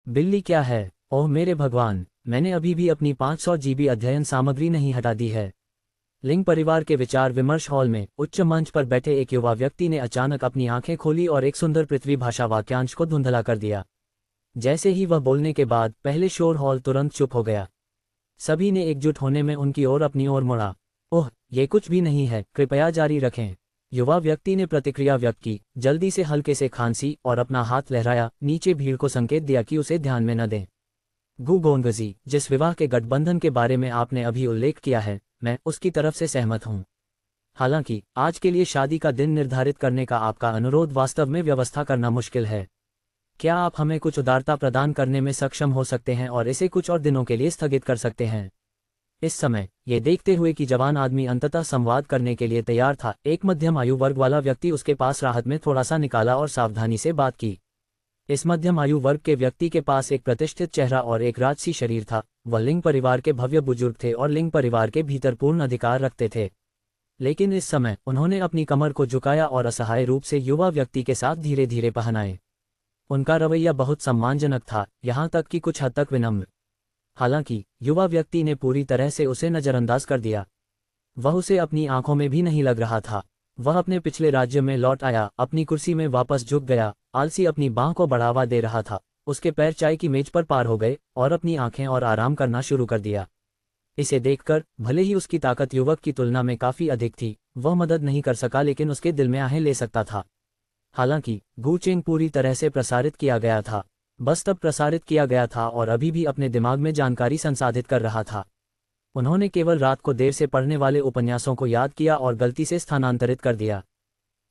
बिल्ली क्या है? ओह मेरे भगवान, मैंने अभी भी अपनी 500 जीबी अध्ययन सामग्री नहीं हटा दी है। लिंग परिवार के विचार विमर्श हॉल में उच्च मंच पर बैठे एक युवा व्यक्ति ने अचानक अपनी आंखें खोली और एक सुंदर पृथ्वी भाषा वाक्यांश को धुंधला कर दिया। जैसे ही वह बोलने के बाद पहले शोर हॉल तुरंत चुप हो गया। सभी ने एकजुट होने में उनकी ओर अपनी ओर मुड़ा। ओह ये कुछ भी नहीं है, कृपया जारी रखें। युवा व्यक्ति ने प्रतिक्रिया व्यक्त की, जल्दी से हल्के से खांसी और अपना हाथ लहराया, नीचे भीड़ को संकेत दिया कि उसे ध्यान में न दें। गु गोंगजी, जिस विवाह के गठबंधन के बारे में आपने अभी उल्लेख किया है, मैं उसकी तरफ से सहमत हूं। हालांकि आज के लिए शादी का दिन निर्धारित करने का आपका अनुरोध वास्तव में व्यवस्था करना मुश्किल है। क्या आप हमें कुछ उदारता प्रदान करने में सक्षम हो सकते हैं और इसे कुछ और दिनों के लिए स्थगित कर सकते हैं? इस समय ये देखते हुए कि जवान आदमी अंततः संवाद करने के लिए तैयार था, एक मध्यम आयु वर्ग वाला व्यक्ति उसके पास राहत में थोड़ा सा निकाला और सावधानी से बात की। इस मध्यम आयु वर्ग के व्यक्ति के पास एक प्रतिष्ठित चेहरा और एक राजसी शरीर था। वह लिंग परिवार के भव्य बुजुर्ग थे और लिंग परिवार के भीतर पूर्ण अधिकार रखते थे। लेकिन इस समय उन्होंने अपनी कमर को झुकाया और असहाय रूप से युवा व्यक्ति के साथ धीरे धीरे पहनाए। उनका रवैया बहुत सम्मानजनक था, यहाँ तक कि कुछ हद तक विनम्र। हालांकि युवा व्यक्ति ने पूरी तरह से उसे नजरअंदाज कर दिया। वह उसे अपनी आंखों में भी नहीं लग रहा था। वह अपने पिछले राज्य में लौट आया, अपनी कुर्सी में वापस झुक गया, आलसी अपनी बांह को बढ़ावा दे रहा था। उसके पैर चाय की मेज पर पार हो गए और अपनी आंखें और आराम करना शुरू कर दिया। इसे देखकर भले ही उसकी ताकत युवक की तुलना में काफी अधिक थी, वह मदद नहीं कर सका, लेकिन उसके दिल में आहें ले सकता था। हालांकि गु चेंग पूरी तरह से प्रसारित किया गया था, बस तब प्रसारित किया गया था और अभी भी अपने दिमाग में जानकारी संसाधित कर रहा था। उन्होंने केवल रात को देर से पढ़ने वाले उपन्यासों को याद किया और गलती से स्थानांतरित कर दिया।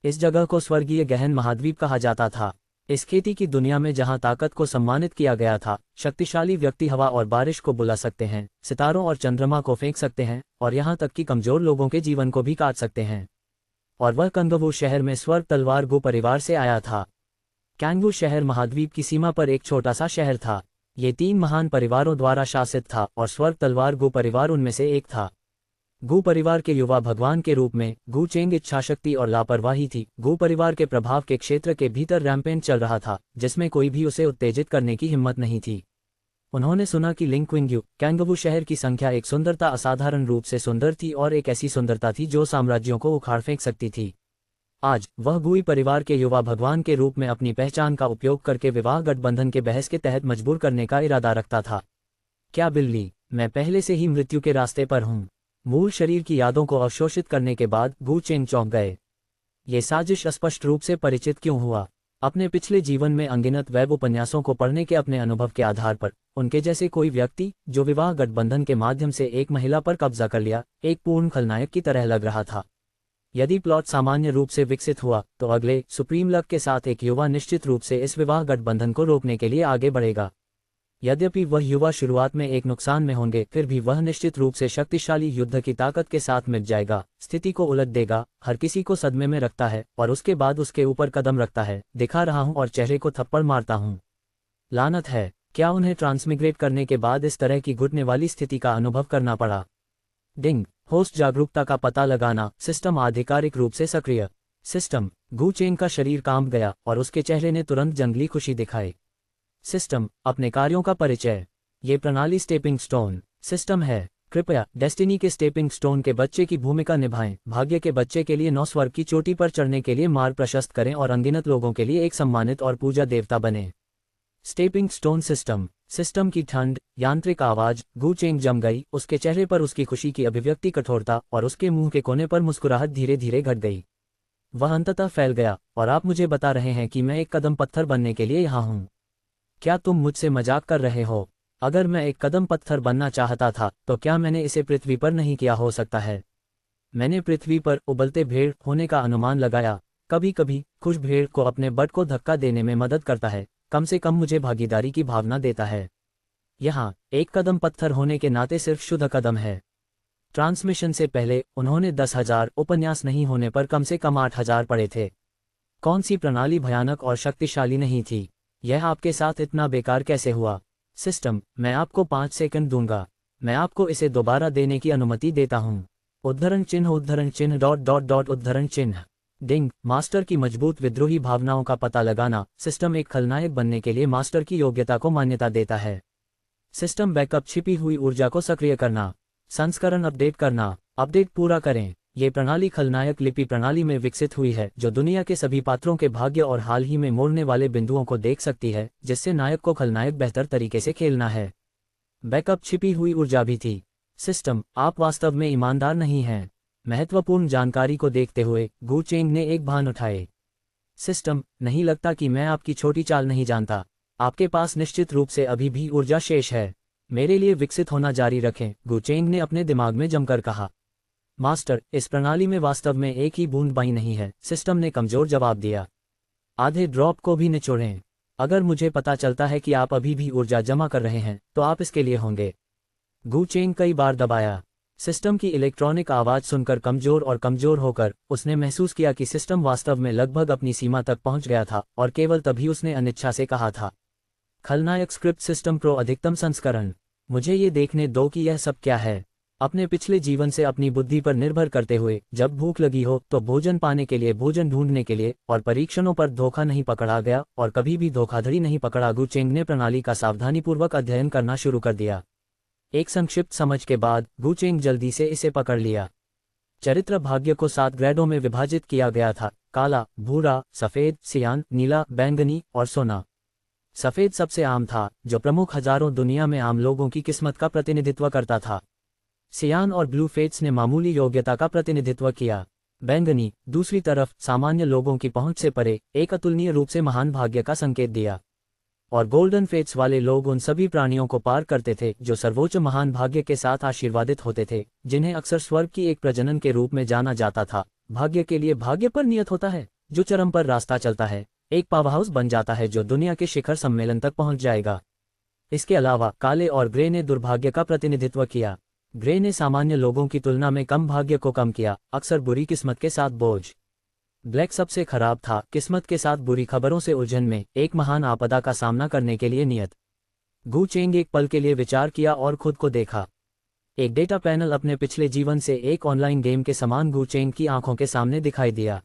इस जगह को स्वर्गीय गहन महाद्वीप कहा जाता था। इस खेती की दुनिया में जहां ताकत को सम्मानित किया गया था, शक्तिशाली व्यक्ति हवा और बारिश को बुला सकते हैं, सितारों और चंद्रमा को फेंक सकते हैं और यहां तक कि कमजोर लोगों के जीवन को भी काट सकते हैं। और वह कंगवू शहर में स्वर्ग तलवार गु परिवार से आया था। कैंगवू शहर महाद्वीप की सीमा पर एक छोटा सा शहर था। ये 3 महान परिवारों द्वारा शासित था और स्वर्ग तलवार गु परिवार उनमें से एक था। गु परिवार के युवा भगवान के रूप में गु चेंग इच्छाशक्ति और लापरवाही थी। गु परिवार के प्रभाव के क्षेत्र के भीतर रैम्पेंट चल रहा था, जिसमें कोई भी उसे उत्तेजित करने की हिम्मत नहीं थी। उन्होंने सुना कि लिंक्विंग्यू कैंगवू शहर की संख्या एक सुंदरता असाधारण रूप से सुंदर थी और एक ऐसी सुंदरता थी जो साम्राज्यों को उखाड़ फेंक सकती थी। आज वह गुई परिवार के युवा भगवान के रूप में अपनी पहचान का उपयोग करके विवाह गठबंधन के बहस के तहत मजबूर करने का इरादा रखता था। क्या बिल्ली, मैं पहले से ही मृत्यु के रास्ते पर हूँ। मूल शरीर की यादों को अवशोषित करने के बाद गु चेंग चौंक गए। ये साजिश स्पष्ट रूप से परिचित क्यों हुआ? अपने पिछले जीवन में अनगिनत वेब उपन्यासों को पढ़ने के अपने अनुभव के आधार पर उनके जैसे कोई व्यक्ति जो विवाह गठबंधन के माध्यम से एक महिला पर कब्जा कर लिया, एक पूर्ण खलनायक की तरह लग रहा था। यदि प्लॉट सामान्य रूप से विकसित हुआ तो अगले सुप्रीम लक के साथ एक युवा निश्चित रूप से इस विवाह गठबंधन को रोकने के लिए आगे बढ़ेगा। यद्यपि वह युवा शुरुआत में एक नुकसान में होंगे, फिर भी वह निश्चित रूप से शक्तिशाली युद्ध की ताकत के साथ मिट जाएगा, स्थिति को उलट देगा, हर किसी को सदमे में रखता है और उसके बाद उसके ऊपर कदम रखता है। दिखा रहा हूं और चेहरे को थप्पड़ मारता हूं। लानत है, क्या उन्हें ट्रांसमिग्रेट करने के बाद इस तरह की घुटने वाली स्थिति का अनुभव करना पड़ा? डिंग, होस्ट जागरूकता का पता लगाना। सिस्टम आधिकारिक रूप से सक्रिय। सिस्टम, गु चेंग का शरीर कांप गया और उसके चेहरे ने तुरंत जंगली खुशी दिखाई। सिस्टम, अपने कार्यों का परिचय। ये प्रणाली स्टेपिंग स्टोन सिस्टम है। कृपया डेस्टिनी के स्टेपिंग स्टोन के बच्चे की भूमिका निभाएं। भाग्य के बच्चे के लिए 9 स्वर्ग की चोटी पर चढ़ने के लिए मार्ग प्रशस्त करें और अनगिनत लोगों के लिए एक सम्मानित और पूजा देवता बने। Stepping stone system. सिस्टम की ठंड, यांत्रिक आवाज। गु चेंग जम गई, उसके चेहरे पर उसकी खुशी की अभिव्यक्ति कठोरता और उसके मुंह के कोने पर मुस्कुराहट धीरे धीरे घट गई। वह अंततः फैल गया। और आप मुझे बता रहे हैं कि मैं एक कदम पत्थर बनने के लिए यहाँ हूँ? क्या तुम मुझसे मजाक कर रहे हो? अगर मैं एक कदम पत्थर बनना चाहता था तो क्या मैंने इसे पृथ्वी पर नहीं किया हो सकता है? मैंने पृथ्वी पर उबलते भेड़ होने का अनुमान लगाया। कभी कभी खुश भेड़ को अपने बट को धक्का देने में मदद करता है, कम से कम मुझे भागीदारी की भावना देता है। यहाँ एक कदम पत्थर होने के नाते सिर्फ शुद्ध कदम है। ट्रांसमिशन से पहले उन्होंने 10,000 उपन्यास नहीं होने पर कम से कम 8,000 पढ़े थे। कौन सी प्रणाली भयानक और शक्तिशाली नहीं थी? यह आपके साथ इतना बेकार कैसे हुआ? सिस्टम, मैं आपको 5 सेकंड दूंगा। मैं आपको इसे दोबारा देने की अनुमति देता हूँ। उद्धरण चिन्ह उद्धरण चिन्ह डॉट डॉट डॉट उद्धरण चिन्ह। डिंग, मास्टर की मजबूत विद्रोही भावनाओं का पता लगाना। सिस्टम एक खलनायक बनने के लिए मास्टर की योग्यता को मान्यता देता है। सिस्टम बैकअप, छिपी हुई ऊर्जा को सक्रिय करना। संस्करण अपडेट करना। अपडेट पूरा करें। ये प्रणाली खलनायक लिपि प्रणाली में विकसित हुई है, जो दुनिया के सभी पात्रों के भाग्य और हाल ही में मोड़ने वाले बिंदुओं को देख सकती है, जिससे नायक को खलनायक बेहतर तरीके से खेलना है। बैकअप, छिपी हुई ऊर्जा भी थी। सिस्टम, आप वास्तव में ईमानदार नहीं हैं। महत्वपूर्ण जानकारी को देखते हुए गु चेंग ने एक भान उठाए। सिस्टम, नहीं लगता कि मैं आपकी छोटी चाल नहीं जानता। आपके पास निश्चित रूप से अभी भी ऊर्जा शेष है। मेरे लिए विकसित होना जारी रखें, गु चेंग ने अपने दिमाग में जमकर कहा। मास्टर, इस प्रणाली में वास्तव में एक ही बूंद बाई नहीं है, सिस्टम ने कमजोर जवाब दिया। आधे ड्रॉप को भी निचोड़ें। अगर मुझे पता चलता है कि आप अभी भी ऊर्जा जमा कर रहे हैं, तो आप इसके लिए होंगे। गु चेंग कई बार दबाया। सिस्टम की इलेक्ट्रॉनिक आवाज सुनकर कमजोर और कमजोर होकर उसने महसूस किया कि सिस्टम वास्तव में लगभग अपनी सीमा तक पहुंच गया था, और केवल तभी उसने अनिच्छा से कहा था, खलनायक स्क्रिप्ट सिस्टम प्रो अधिकतम संस्करण। मुझे ये देखने दो कि यह सब क्या है। अपने पिछले जीवन से अपनी बुद्धि पर निर्भर करते हुए, जब भूख लगी हो तो भोजन पाने के लिए, भोजन ढूंढने के लिए, और परीक्षणों पर धोखा नहीं पकड़ा गया और कभी भी धोखाधड़ी नहीं पकड़ा। गु चेंग ने प्रणाली का सावधानीपूर्वक अध्ययन करना शुरू कर दिया। एक संक्षिप्त समझ के बाद गु चेंग जल्दी से इसे पकड़ लिया। चरित्र भाग्य को 7 ग्रेडों में विभाजित किया गया था: काला, भूरा, सफेद, सियान, नीला, बैंगनी और सोना। सफेद सबसे आम था, जो प्रमुख हजारों दुनिया में आम लोगों की किस्मत का प्रतिनिधित्व करता था। सियान और ब्लू फेट्स ने मामूली योग्यता का प्रतिनिधित्व किया। बैंगनी, दूसरी तरफ, सामान्य लोगों की पहुंच से परे एक अतुलनीय रूप से महान भाग्य का संकेत दिया। और गोल्डन फेट्स वाले लोग उन सभी प्राणियों को पार करते थे जो सर्वोच्च महान भाग्य के साथ आशीर्वादित होते थे, जिन्हें अक्सर स्वर्ग की एक प्रजनन के रूप में जाना जाता था। भाग्य के लिए भाग्य पर नियत होता है, जो चरम पर रास्ता चलता है, एक पावरहाउस बन जाता है जो दुनिया के शिखर सम्मेलन तक पहुंच जाएगा। इसके अलावा काले और ग्रे ने दुर्भाग्य का प्रतिनिधित्व किया। ग्रे ने सामान्य लोगों की तुलना में कम भाग्य को कम किया, अक्सर बुरी किस्मत के साथ बोझ। ब्लैक सबसे खराब था, किस्मत के साथ बुरी खबरों से उलझन में, एक महान आपदा का सामना करने के लिए नियत। गु चेंग एक पल के लिए विचार किया और खुद को देखा। एक डेटा पैनल अपने पिछले जीवन से एक ऑनलाइन गेम के समान गु चेंग की आंखों के सामने दिखाई दिया।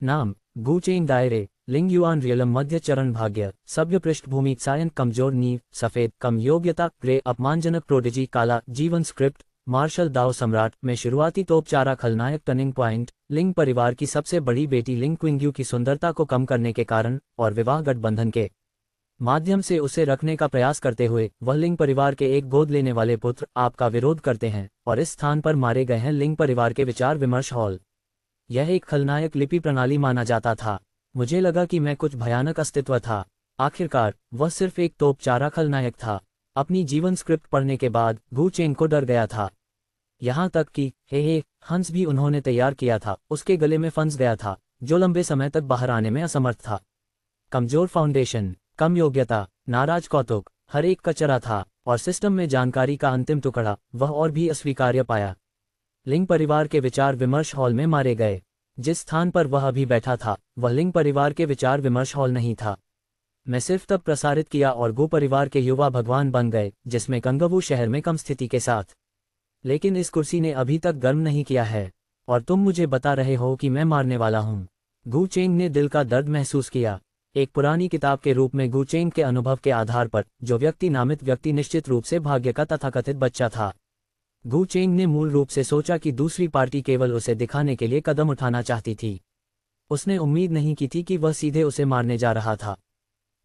नाम: गु चेंग दायरे, लिंग युआन रियलम मध्य चरण भाग्य, सभ्य पृष्ठभूमि सायन कमजोर नींव, सफेद कम योग्यता, ग्रे अपमानजनक प्रोडिजी, काला जीवन स्क्रिप्ट, मार्शल दाओ सम्राट में शुरुआती तोपचारा खलनायक टर्निंग पॉइंट, लिंग परिवार की सबसे बड़ी बेटी लिंग क्विंग्यू की सुंदरता को कम करने के कारण और विवाह गठबंधन के माध्यम से उसे रखने का प्रयास करते हुए वह लिंग परिवार के एक गोद लेने वाले पुत्र आपका विरोध करते हैं और इस स्थान पर मारे गए हैं। लिंग परिवार के विचार विमर्श हॉल। यह एक खलनायक लिपि प्रणाली माना जाता था। मुझे लगा कि मैं कुछ भयानक अस्तित्व था। आखिरकार वह सिर्फ एक तोपचारा खलनायक था। अपनी जीवन स्क्रिप्ट पढ़ने के बाद गु चेंग को डर गया था। यहाँ तक कि हे हंस भी उन्होंने तैयार किया था, उसके गले में फंस गया था, जो लंबे समय तक बाहर आने में असमर्थ था। कमजोर फाउंडेशन, कम योग्यता, नाराज कौतुक, हर एक कचरा था, और सिस्टम में जानकारी का अंतिम टुकड़ा वह और भी अस्वीकार्य पाया। लिंग परिवार के विचार विमर्श हॉल में मारे गए। जिस स्थान पर वह अभी बैठा था वह लिंग परिवार के विचार विमर्श हॉल नहीं था। मैं सिर्फ तब प्रसारित किया और गु परिवार के युवा भगवान बन गए, जिसमें कंगवू शहर में कम स्थिति के साथ। लेकिन इस कुर्सी ने अभी तक गर्म नहीं किया है, और तुम मुझे बता रहे हो कि मैं मारने वाला हूँ। गु चेंग ने दिल का दर्द महसूस किया। एक पुरानी किताब के रूप में गु चेंग के अनुभव के आधार पर, जो व्यक्ति नामित व्यक्ति निश्चित रूप से भाग्य का तथाकथित बच्चा था। गु चेंग ने मूल रूप से सोचा कि दूसरी पार्टी केवल उसे दिखाने के लिए कदम उठाना चाहती थी। उसने उम्मीद नहीं की थी कि वह सीधे उसे मारने जा रहा था।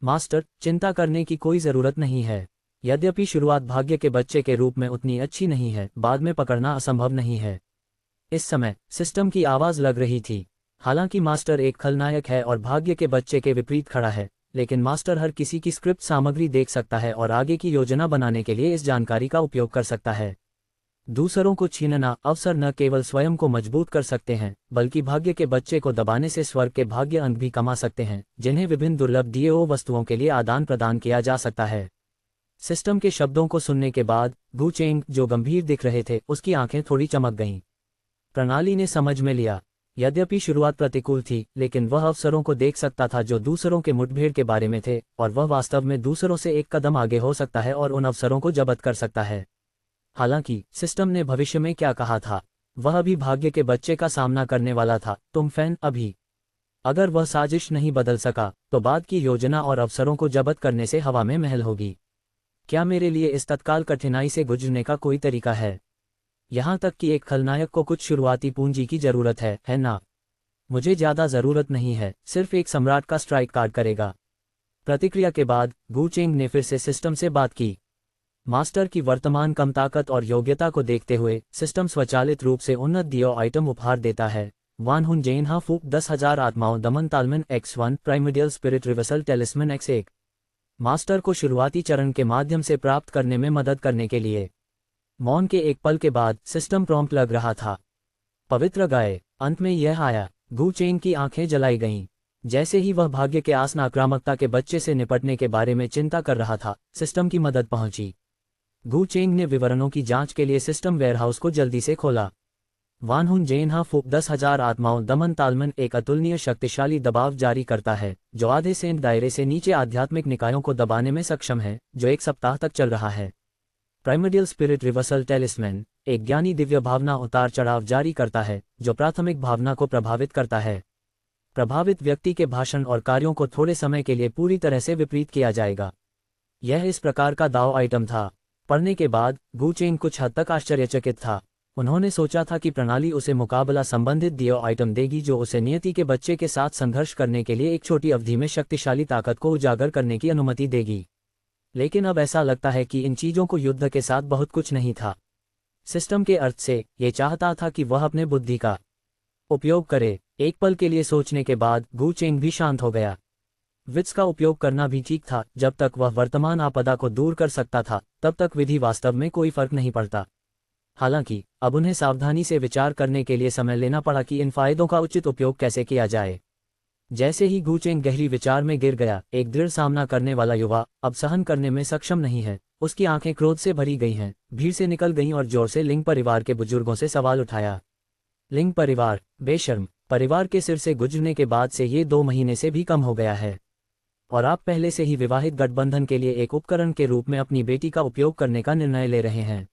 मास्टर, चिंता करने की कोई जरूरत नहीं है। यद्यपि शुरुआत भाग्य के बच्चे के रूप में उतनी अच्छी नहीं है, बाद में पकड़ना असंभव नहीं है। इस समय सिस्टम की आवाज लग रही थी। हालांकि मास्टर एक खलनायक है और भाग्य के बच्चे के विपरीत खड़ा है, लेकिन मास्टर हर किसी की स्क्रिप्ट सामग्री देख सकता है और आगे की योजना बनाने के लिए इस जानकारी का उपयोग कर सकता है। दूसरों को छीनना अवसर न केवल स्वयं को मजबूत कर सकते हैं, बल्कि भाग्य के बच्चे को दबाने से स्वर्ग के भाग्य अंक भी कमा सकते हैं, जिन्हें विभिन्न दुर्लभ डीएओ वस्तुओं के लिए आदान प्रदान किया जा सकता है। सिस्टम के शब्दों को सुनने के बाद गु चेंग, जो गंभीर दिख रहे थे, उसकी आंखें थोड़ी चमक गईं। प्रणाली ने समझ में लिया। यद्यपि शुरुआत प्रतिकूल थी, लेकिन वह अवसरों को देख सकता था जो दूसरों के मुठभेड़ के बारे में थे, और वह वास्तव में दूसरों से एक कदम आगे हो सकता है और उन अवसरों को जब्त कर सकता है। हालांकि सिस्टम ने भविष्य में क्या कहा था, वह अभी भाग्य के बच्चे का सामना करने वाला था। तुम फैन अभी, अगर वह साजिश नहीं बदल सका तो बाद की योजना और अवसरों को जब्त करने से हवा में महल होगी। क्या मेरे लिए इस तत्काल कठिनाई से गुजरने का कोई तरीका है? यहाँ तक कि एक खलनायक को कुछ शुरुआती पूंजी की जरूरत है ना? मुझे ज्यादा जरूरत नहीं है, सिर्फ एक सम्राट का स्ट्राइक कार्ड करेगा। प्रतिक्रिया के बाद गु चेंग ने फिर से सिस्टम से बात की। मास्टर की वर्तमान कम ताकत और योग्यता को देखते हुए सिस्टम स्वचालित रूप से उन्नत दियो आइटम उपहार देता है। वान हुन जेन हा फूक 10,000 आत्माओं दमन तालमन X1 primordial spirit reversal talisman X1 master को शुरुआती चरण के माध्यम से प्राप्त करने में मदद करने के लिए। मौन के एक पल के बाद सिस्टम प्रॉम्प्ट लग रहा था। पवित्र गाय। अंत में यह आया। गु चेंग की आंखें जलाई गईं। जैसे ही वह भाग्य के आसन आक्रामकता के बच्चे से निपटने के बारे में चिंता कर रहा था, सिस्टम की मदद पहुंची। गु चेंग ने विवरणों की जांच के लिए सिस्टम वेयरहाउस को जल्दी से खोला। वान हुन जेन हा फूक 10,000 आत्माओं दमन तालमन एक अतुलनीय शक्तिशाली दबाव जारी करता है जो आधे सेंट दायरे से नीचे आध्यात्मिक निकायों को दबाने में सक्षम है, जो 1 सप्ताह तक चल रहा है। प्राइमोडियल स्पिरिट रिवर्सल टेलिस्मन एक ज्ञानी दिव्य भावना उतार चढ़ाव जारी करता है जो प्राथमिक भावना को प्रभावित करता है। प्रभावित व्यक्ति के भाषण और कार्यों को थोड़े समय के लिए पूरी तरह से विपरीत किया जाएगा। यह इस प्रकार का दाव आइटम था। पढ़ने के बाद गु चेंग कुछ हद तक आश्चर्यचकित था। उन्होंने सोचा था कि प्रणाली उसे मुकाबला संबंधित दियो आइटम देगी जो उसे नियति के बच्चे के साथ संघर्ष करने के लिए एक छोटी अवधि में शक्तिशाली ताकत को उजागर करने की अनुमति देगी। लेकिन अब ऐसा लगता है कि इन चीजों को युद्ध के साथ बहुत कुछ नहीं था। सिस्टम के अर्थ से ये चाहता था कि वह अपने बुद्धि का उपयोग करे। एक पल के लिए सोचने के बाद गु चेंग भी शांत हो गया। वित्स का उपयोग करना भी ठीक था। जब तक वह वर्तमान आपदा को दूर कर सकता था तब तक विधि वास्तव में कोई फर्क नहीं पड़ता। हालांकि अब उन्हें सावधानी से विचार करने के लिए समय लेना पड़ा कि इन फायदों का उचित उपयोग कैसे किया जाए। जैसे ही गु चेंग गहरी विचार में गिर गया, एक दृढ़ सामना करने वाला युवा अब सहन करने में सक्षम नहीं है। उसकी आंखें क्रोध से भरी गई हैं, भीड़ से निकल गईं और जोर से लिंग परिवार के बुजुर्गों से सवाल उठाया। लिंग परिवार बेशर्म। परिवार के सिर से गुजरने के बाद से ये 2 महीने से भी कम हो गया है और आप पहले से ही विवाहित गठबंधन के लिए एक उपकरण के रूप में अपनी बेटी का उपयोग करने का निर्णय ले रहे हैं।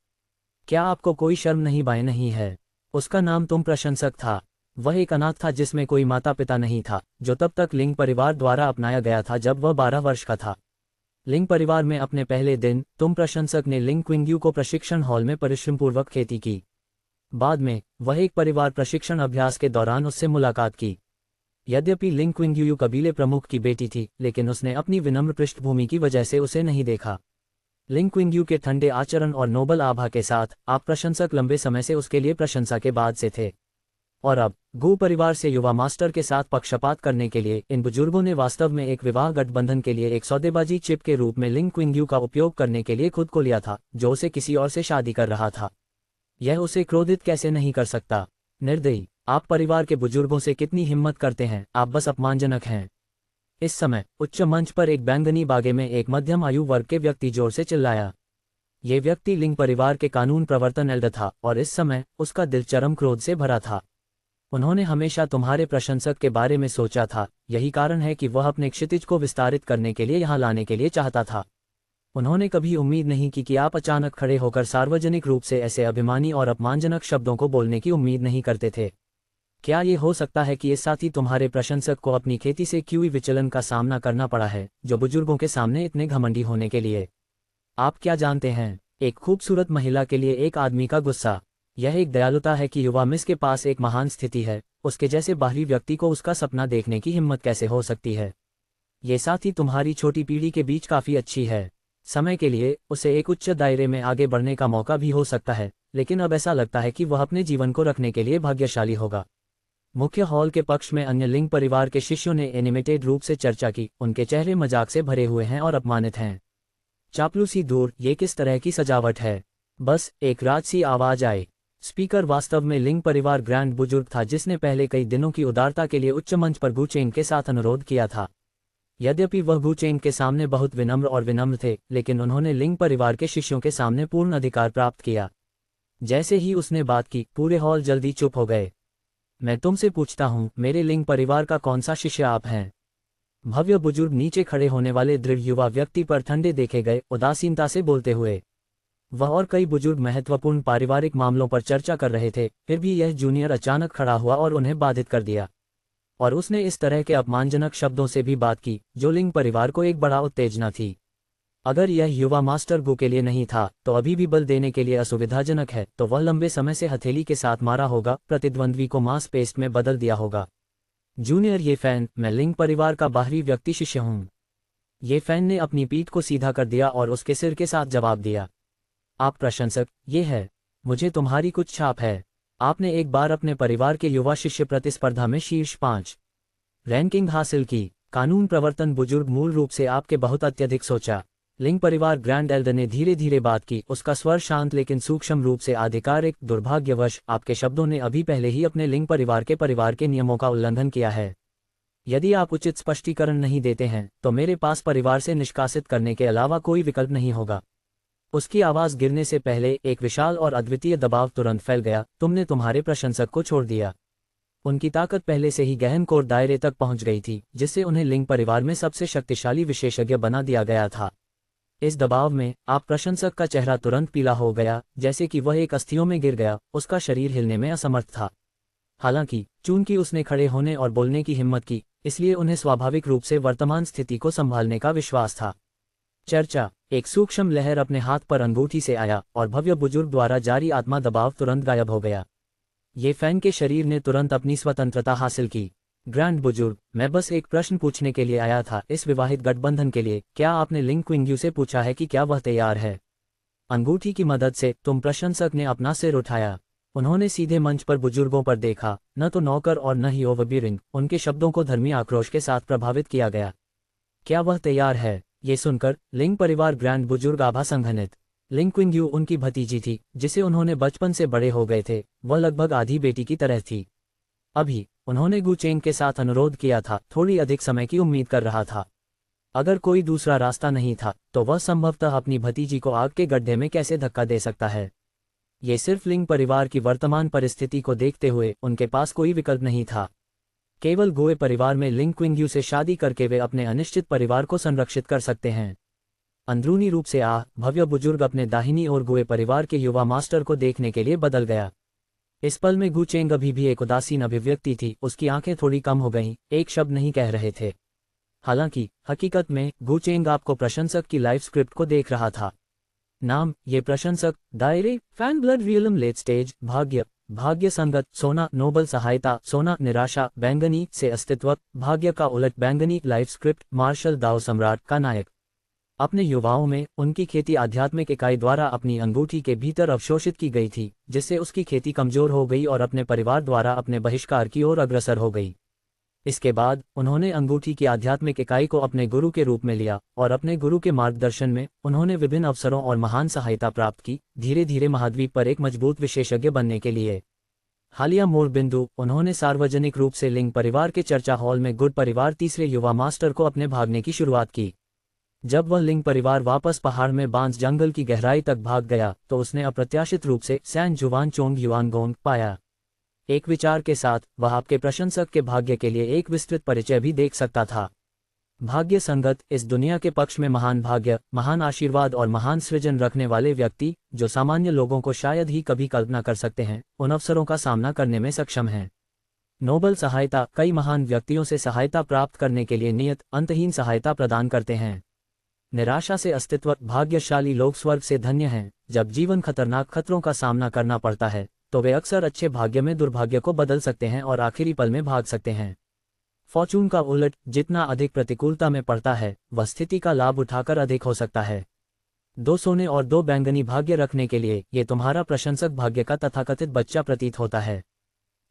क्या आपको कोई शर्म नहीं बाय नहीं है? उसका नाम तुम प्रशंसक था। वह एक अनाथ था जिसमें कोई माता पिता नहीं था, जो तब तक लिंग परिवार द्वारा अपनाया गया था जब वह 12 वर्ष का था। लिंग परिवार में अपने पहले दिन तुम प्रशंसक ने लिंग क्विंग्यू को प्रशिक्षण हॉल में परिश्रमपूर्वक खेती की। बाद में वह एक परिवार प्रशिक्षण अभ्यास के दौरान उससे मुलाकात की। यद्यपि लिंग क्विंग्यू कबीले प्रमुख की बेटी थी, लेकिन उसने अपनी विनम्र पृष्ठभूमि की वजह से उसे नहीं देखा। लिंग क्विंग्यू के ठंडे आचरण और नोबल आभा के साथ आप प्रशंसक लंबे समय से उसके लिए प्रशंसा के बाद से थे। और अब गु परिवार से युवा मास्टर के साथ पक्षपात करने के लिए इन बुजुर्गों ने वास्तव में एक विवाह गठबंधन के लिए एक सौदेबाजी चिप के रूप में लिंग क्विंग्यू का उपयोग करने के लिए खुद को लिया था, जो उसे किसी और से शादी कर रहा था। यह उसे क्रोधित कैसे नहीं कर सकता? निर्दयी। आप परिवार के बुजुर्गों से कितनी हिम्मत करते हैं? आप बस अपमानजनक हैं। इस समय उच्च मंच पर एक बैंगनी बागे में एक मध्यम आयु वर्ग के व्यक्ति जोर से चिल्लाया। ये व्यक्ति लिंग परिवार के कानून प्रवर्तन एल्डर था और इस समय उसका दिल चरम क्रोध से भरा था। उन्होंने हमेशा तुम्हारे प्रशंसक के बारे में सोचा था, यही कारण है कि वह अपने क्षितिज को विस्तारित करने के लिए यहाँ लाने के लिए चाहता था। उन्होंने कभी उम्मीद नहीं की कि आप अचानक खड़े होकर सार्वजनिक रूप से ऐसे अभिमानी और अपमानजनक शब्दों को बोलने की उम्मीद नहीं करते थे। क्या ये हो सकता है कि इस साथ ही तुम्हारे प्रशंसक को अपनी खेती से क्यूई विचलन का सामना करना पड़ा है, जो बुजुर्गों के सामने इतने घमंडी होने के लिए? आप क्या जानते हैं? एक खूबसूरत महिला के लिए एक आदमी का गुस्सा। यह एक दयालुता है कि युवा मिस के पास एक महान स्थिति है। उसके जैसे बाहरी व्यक्ति को उसका सपना देखने की हिम्मत कैसे हो सकती है? ये साथ ही तुम्हारी छोटी पीढ़ी के बीच काफी अच्छी है। समय के लिए उसे एक उच्च दायरे में आगे बढ़ने का मौका भी हो सकता है, लेकिन अब ऐसा लगता है कि वह अपने जीवन को रखने के लिए भाग्यशाली होगा। मुख्य हॉल के पक्ष में अन्य लिंग परिवार के शिष्यों ने एनिमेटेड रूप से चर्चा की। उनके चेहरे मजाक से भरे हुए हैं और अपमानित हैं। चापलूसी दूर, ये किस तरह की सजावट है? बस एक राजसी आवाज आई। स्पीकर वास्तव में लिंग परिवार ग्रैंड बुजुर्ग था जिसने पहले कई दिनों की उदारता के लिए उच्च मंच पर गु चेंग के साथ अनुरोध किया था। यद्यपि वह गु चेंग के सामने बहुत विनम्र थे, लेकिन उन्होंने लिंग परिवार के शिष्यों के सामने पूर्ण अधिकार प्राप्त किया। जैसे ही उसने बात की, पूरे हॉल जल्दी चुप हो गए। मैं तुमसे पूछता हूँ, मेरे लिंग परिवार का कौन सा शिष्य आप हैं? भव्य बुजुर्ग नीचे खड़े होने वाले दृढ़ युवा व्यक्ति पर ठंडे देखे गए, उदासीनता से बोलते हुए। वह और कई बुजुर्ग महत्वपूर्ण पारिवारिक मामलों पर चर्चा कर रहे थे, फिर भी यह जूनियर अचानक खड़ा हुआ और उन्हें बाधित कर दिया। और उसने इस तरह के अपमानजनक शब्दों से भी बात की, जो लिंग परिवार को एक बड़ा उत्तेजना थी। अगर यह युवा मास्टर गु के लिए नहीं था, तो अभी भी बल देने के लिए असुविधाजनक है, तो वह लंबे समय से हथेली के साथ मारा होगा, प्रतिद्वंद्वी को मांस पेस्ट में बदल दिया होगा। जूनियर ये फैन, मैं लिंग परिवार का बाहरी व्यक्ति शिष्य हूँ। ये फैन ने अपनी पीठ को सीधा कर दिया और उसके सिर के साथ जवाब दिया। आप प्रशंसक, ये है। मुझे तुम्हारी कुछ छाप है। आपने एक बार अपने परिवार के युवा शिष्य प्रतिस्पर्धा में शीर्ष 5 रैंकिंग हासिल की। कानून प्रवर्तन बुजुर्ग मूल रूप से आपके बहुत अत्यधिक सोचा। लिंग परिवार ग्रैंड एल्डर ने धीरे धीरे बात की, उसका स्वर शांत लेकिन सूक्ष्म रूप से आधिकारिक। दुर्भाग्यवश आपके शब्दों ने अभी पहले ही अपने लिंग परिवार के नियमों का उल्लंघन किया है। यदि आप उचित स्पष्टीकरण नहीं देते हैं, तो मेरे पास परिवार से निष्कासित करने के अलावा कोई विकल्प नहीं होगा। उसकी आवाज़ गिरने से पहले एक विशाल और अद्वितीय दबाव तुरंत फैल गया। तुमने तुम्हारे प्रशंसक को छोड़ दिया। उनकी ताकत पहले से ही गहन कोर दायरे तक पहुंच गई थी, जिससे उन्हें लिंग परिवार में सबसे शक्तिशाली विशेषज्ञ बना दिया गया था। इस दबाव में आप प्रशंसक का चेहरा तुरंत पीला हो गया, जैसे कि वह एक अस्थियों में गिर गया। उसका शरीर हिलने में असमर्थ था। हालांकि चूंकि उसने खड़े होने और बोलने की हिम्मत की, इसलिए उन्हें स्वाभाविक रूप से वर्तमान स्थिति को संभालने का विश्वास था। चर्चा। एक सूक्ष्म लहर अपने हाथ पर अंगूठी से आया और भव्य बुजुर्ग द्वारा जारी आत्मा दबाव तुरंत गायब हो गया। ये फैन के शरीर ने तुरंत अपनी स्वतंत्रता हासिल की। ग्रैंड बुजुर्ग, मैं बस एक प्रश्न पूछने के लिए आया था। इस विवाहित गठबंधन के लिए क्या आपने लिंग क्विंग्यू से पूछा है कि क्या वह तैयार है? अंगूठी की मदद से तुम प्रशंसक ने अपना सिर उठाया। उन्होंने सीधे मंच पर बुजुर्गों पर देखा, न तो नौकर और न ही ओवरबियरिंग। उनके शब्दों को धर्मी आक्रोश के साथ प्रभावित किया गया। क्या वह तैयार है? ये सुनकर लिंग परिवार ग्रैंड बुजुर्ग आभा संघनित। लिंग क्विंग्यू उनकी भतीजी थी, जिसे उन्होंने बचपन से बड़े हो गए थे। वह लगभग आधी बेटी की तरह थी। अभी उन्होंने गु चेंग के साथ अनुरोध किया था, थोड़ी अधिक समय की उम्मीद कर रहा था। अगर कोई दूसरा रास्ता नहीं था, तो वह संभवतः अपनी भतीजी को आग के गड्ढे में कैसे धक्का दे सकता है। ये सिर्फ लिंग परिवार की वर्तमान परिस्थिति को देखते हुए उनके पास कोई विकल्प नहीं था। केवल गोए परिवार में लिंग क्विंग्यू से शादी करके वे अपने अनिश्चित परिवार को संरक्षित कर सकते हैं। अंदरूनी रूप से भव्य बुजुर्ग अपने दाहिनी ओर गोए परिवार के युवा मास्टर को देखने के लिए बदल गया। इस पल में गु चेंग अभी भी एक उदासीन अभिव्यक्ति थी। उसकी आंखें थोड़ी कम हो गईं, एक शब्द नहीं कह रहे थे। हालांकि हकीकत में गु चेंग आपको प्रशंसक की लाइव स्क्रिप्ट को देख रहा था। नाम, ये प्रशंसक, दायरे, fan blood realm, late stage, भाग्य, भाग्य संगत, सोना, नोबल सहायता, सोना, निराशा, बैंगनी से अस्तित्व, भाग्य का उलट, बैंगनी, लाइफ स्क्रिप्ट, मार्शल दाओ सम्राट का नायक। अपने युवाओं में उनकी खेती आध्यात्मिक इकाई द्वारा अपनी अंगूठी के भीतर अवशोषित की गई थी, जिससे उसकी खेती कमजोर हो गई और अपने परिवार द्वारा अपने बहिष्कार की ओर अग्रसर हो गई। इसके बाद उन्होंने अंगूठी की आध्यात्मिक इकाई को अपने गुरु के रूप में लिया और अपने गुरु के मार्गदर्शन में उन्होंने विभिन्न अवसरों और महान सहायता प्राप्त की, धीरे धीरे महाद्वीप पर एक मजबूत विशेषज्ञ बनने के लिए। हालिया मोड़ बिंदु, उन्होंने सार्वजनिक रूप से लिंग परिवार के चर्चा हॉल में गुड परिवार तीसरे युवा मास्टर को अपने भागने की शुरुआत की। जब वह लिंग परिवार वापस पहाड़ में बांस जंगल की गहराई तक भाग गया, तो उसने अप्रत्याशित रूप से सैन जुवान चोंग युआनगोंग पाया। एक विचार के साथ वह आपके प्रशंसक के भाग्य के लिए एक विस्तृत परिचय भी देख सकता था। भाग्य संगत, इस दुनिया के पक्ष में महान भाग्य, महान आशीर्वाद और महान सृजन रखने वाले व्यक्ति, जो सामान्य लोगों को शायद ही कभी कल्पना कर सकते हैं, उन अवसरों का सामना करने में सक्षम हैं। नोबल सहायता, कई महान व्यक्तियों से सहायता प्राप्त करने के लिए नियत अंतहीन सहायता प्रदान करते हैं। निराशा से अस्तित्व, भाग्यशाली लोग स्वर्ग से धन्य हैं। जब जीवन खतरनाक खतरों का सामना करना पड़ता है, तो वे अक्सर अच्छे भाग्य में दुर्भाग्य को बदल सकते हैं और आखिरी पल में भाग सकते हैं। फॉर्चून का उलट, जितना अधिक प्रतिकूलता में पड़ता है, वह स्थिति का लाभ उठाकर अधिक हो सकता है। 2 सोने और 2 बैंगनी भाग्य रखने के लिए ये तुम्हारा प्रशंसक भाग्य का तथाकथित बच्चा प्रतीत होता है।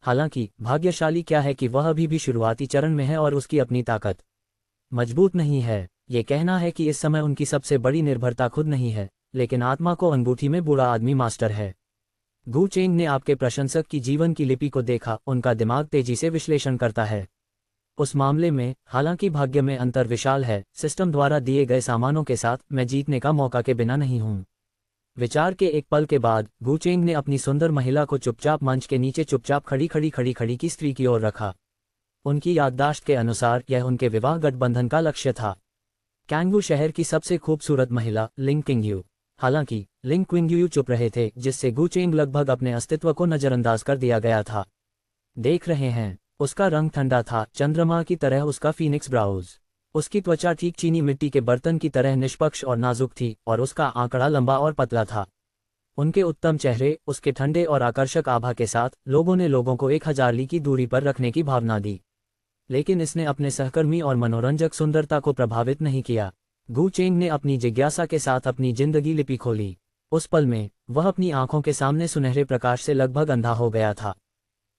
हालांकि भाग्यशाली क्या है कि वह अभी भी शुरुआती चरण में है और उसकी अपनी ताकत मजबूत नहीं है। ये कहना है कि इस समय उनकी सबसे बड़ी निर्भरता खुद नहीं है, लेकिन आत्मा को अंगूठी में बूढ़ा आदमी मास्टर है। गु चेंग ने आपके प्रशंसक की जीवन की लिपि को देखा, उनका दिमाग तेजी से विश्लेषण करता है। उस मामले में, हालांकि भाग्य में अंतर विशाल है, सिस्टम द्वारा दिए गए सामानों के साथ मैं जीतने का मौका के बिना नहीं हूं। विचार के एक पल के बाद गु चेंग ने अपनी सुंदर महिला को चुपचाप मंच के नीचे चुपचाप खड़ी की स्त्री की ओर रखा। उनकी याददाश्त के अनुसार यह उनके विवाह गठबंधन का लक्ष्य था। कैंगू शहर की सबसे खूबसूरत महिला, लिंग क्विंग्यू। हालांकि लिंग क्विंगयू चुप रहे थे, जिससे गु चेंग लगभग अपने अस्तित्व को नजरअंदाज कर दिया गया था। देख रहे हैं, उसका रंग ठंडा था, चंद्रमा की तरह उसका फीनिक्स ब्राउज। उसकी त्वचा ठीक चीनी मिट्टी के बर्तन की तरह निष्पक्ष और नाजुक थी, और उसका आंकड़ा लंबा और पतला था। उनके उत्तम चेहरे, उसके ठंडे और आकर्षक आभा के साथ लोगों ने लोगों को 1000 ली की दूरी पर रखने की भावना दी। लेकिन इसने अपने सहकर्मी और मनोरंजक सुंदरता को प्रभावित नहीं किया। गु चेंग ने अपनी जिज्ञासा के साथ अपनी जिंदगी लिपि खोली। उस पल में वह अपनी आंखों के सामने सुनहरे प्रकाश से लगभग अंधा हो गया था।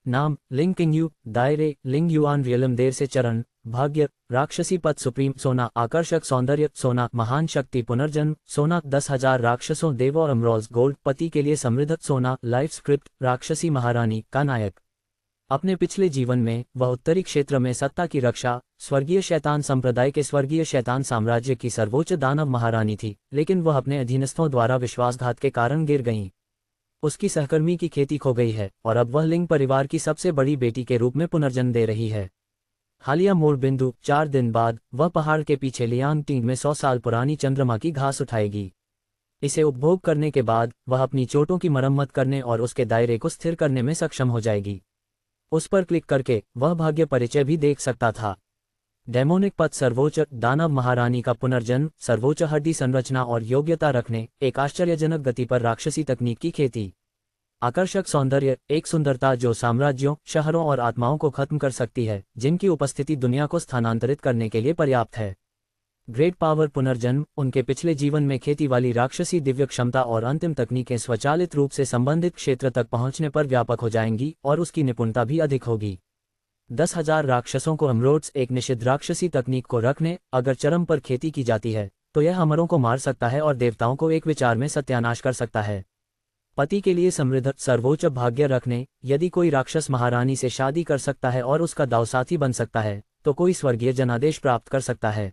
नाम लिंग किंगयू, दायरे लिंग युआन रियलम, देर से चरण, भाग्य, राक्षसी पद, सुप्रीम, सोना, आकर्षक सौंदर्य, सोना, महान शक्ति, पुनर्जन्म, सोना, 10,000 राक्षसों, देवो, अमरोल्स, गोल्ड, पति के लिए समृद्ध, सोना, लाइफ स्क्रिप्ट, राक्षसी महारानी का नायक। अपने पिछले जीवन में वह उत्तरी क्षेत्र में सत्ता की रक्षा, स्वर्गीय शैतान संप्रदाय के स्वर्गीय शैतान साम्राज्य की सर्वोच्च दानव महारानी थी, लेकिन वह अपने अधीनस्थों द्वारा विश्वासघात के कारण गिर गईं। उसकी सहकर्मी की खेती खो गई है, और अब वह लिंग परिवार की सबसे बड़ी बेटी के रूप में पुनर्जन्म दे रही है। हालिया मोड़ बिंदु, 4 दिन बाद वह पहाड़ के पीछे लियांग टिंग में 100 साल पुरानी चंद्रमा की घास उठाएगी। इसे उपभोग करने के बाद वह अपनी चोटों की मरम्मत करने और उसके दायरे को स्थिर करने में सक्षम हो जाएगी। उस पर क्लिक करके वह भाग्य परिचय भी देख सकता था। डेमोनिक पद, सर्वोच्च दानव महारानी का पुनर्जन्म, सर्वोच्च हड्डी संरचना और योग्यता रखने, एक आश्चर्यजनक गति पर राक्षसी तकनीक की खेती। आकर्षक सौंदर्य, एक सुंदरता जो साम्राज्यों, शहरों और आत्माओं को खत्म कर सकती है, जिनकी उपस्थिति दुनिया को स्थानांतरित करने के लिए पर्याप्त है। ग्रेट पावर, पुनर्जन्म, उनके पिछले जीवन में खेती वाली राक्षसी दिव्य क्षमता और अंतिम तकनीकें स्वचालित रूप से संबंधित क्षेत्र तक पहुंचने पर व्यापक हो जाएंगी, और उसकी निपुणता भी अधिक होगी। 10,000 राक्षसों को अमरोड्स, एक निषिद्ध राक्षसी तकनीक को रखने, अगर चरम पर खेती की जाती है तो यह अमरों को मार सकता है और देवताओं को एक विचार में सत्यानाश कर सकता है। पति के लिए समृद्ध, सर्वोच्च भाग्य रखने, यदि कोई राक्षस महारानी से शादी कर सकता है और उसका दावसाथी बन सकता है, तो कोई स्वर्गीय जनादेश प्राप्त कर सकता है।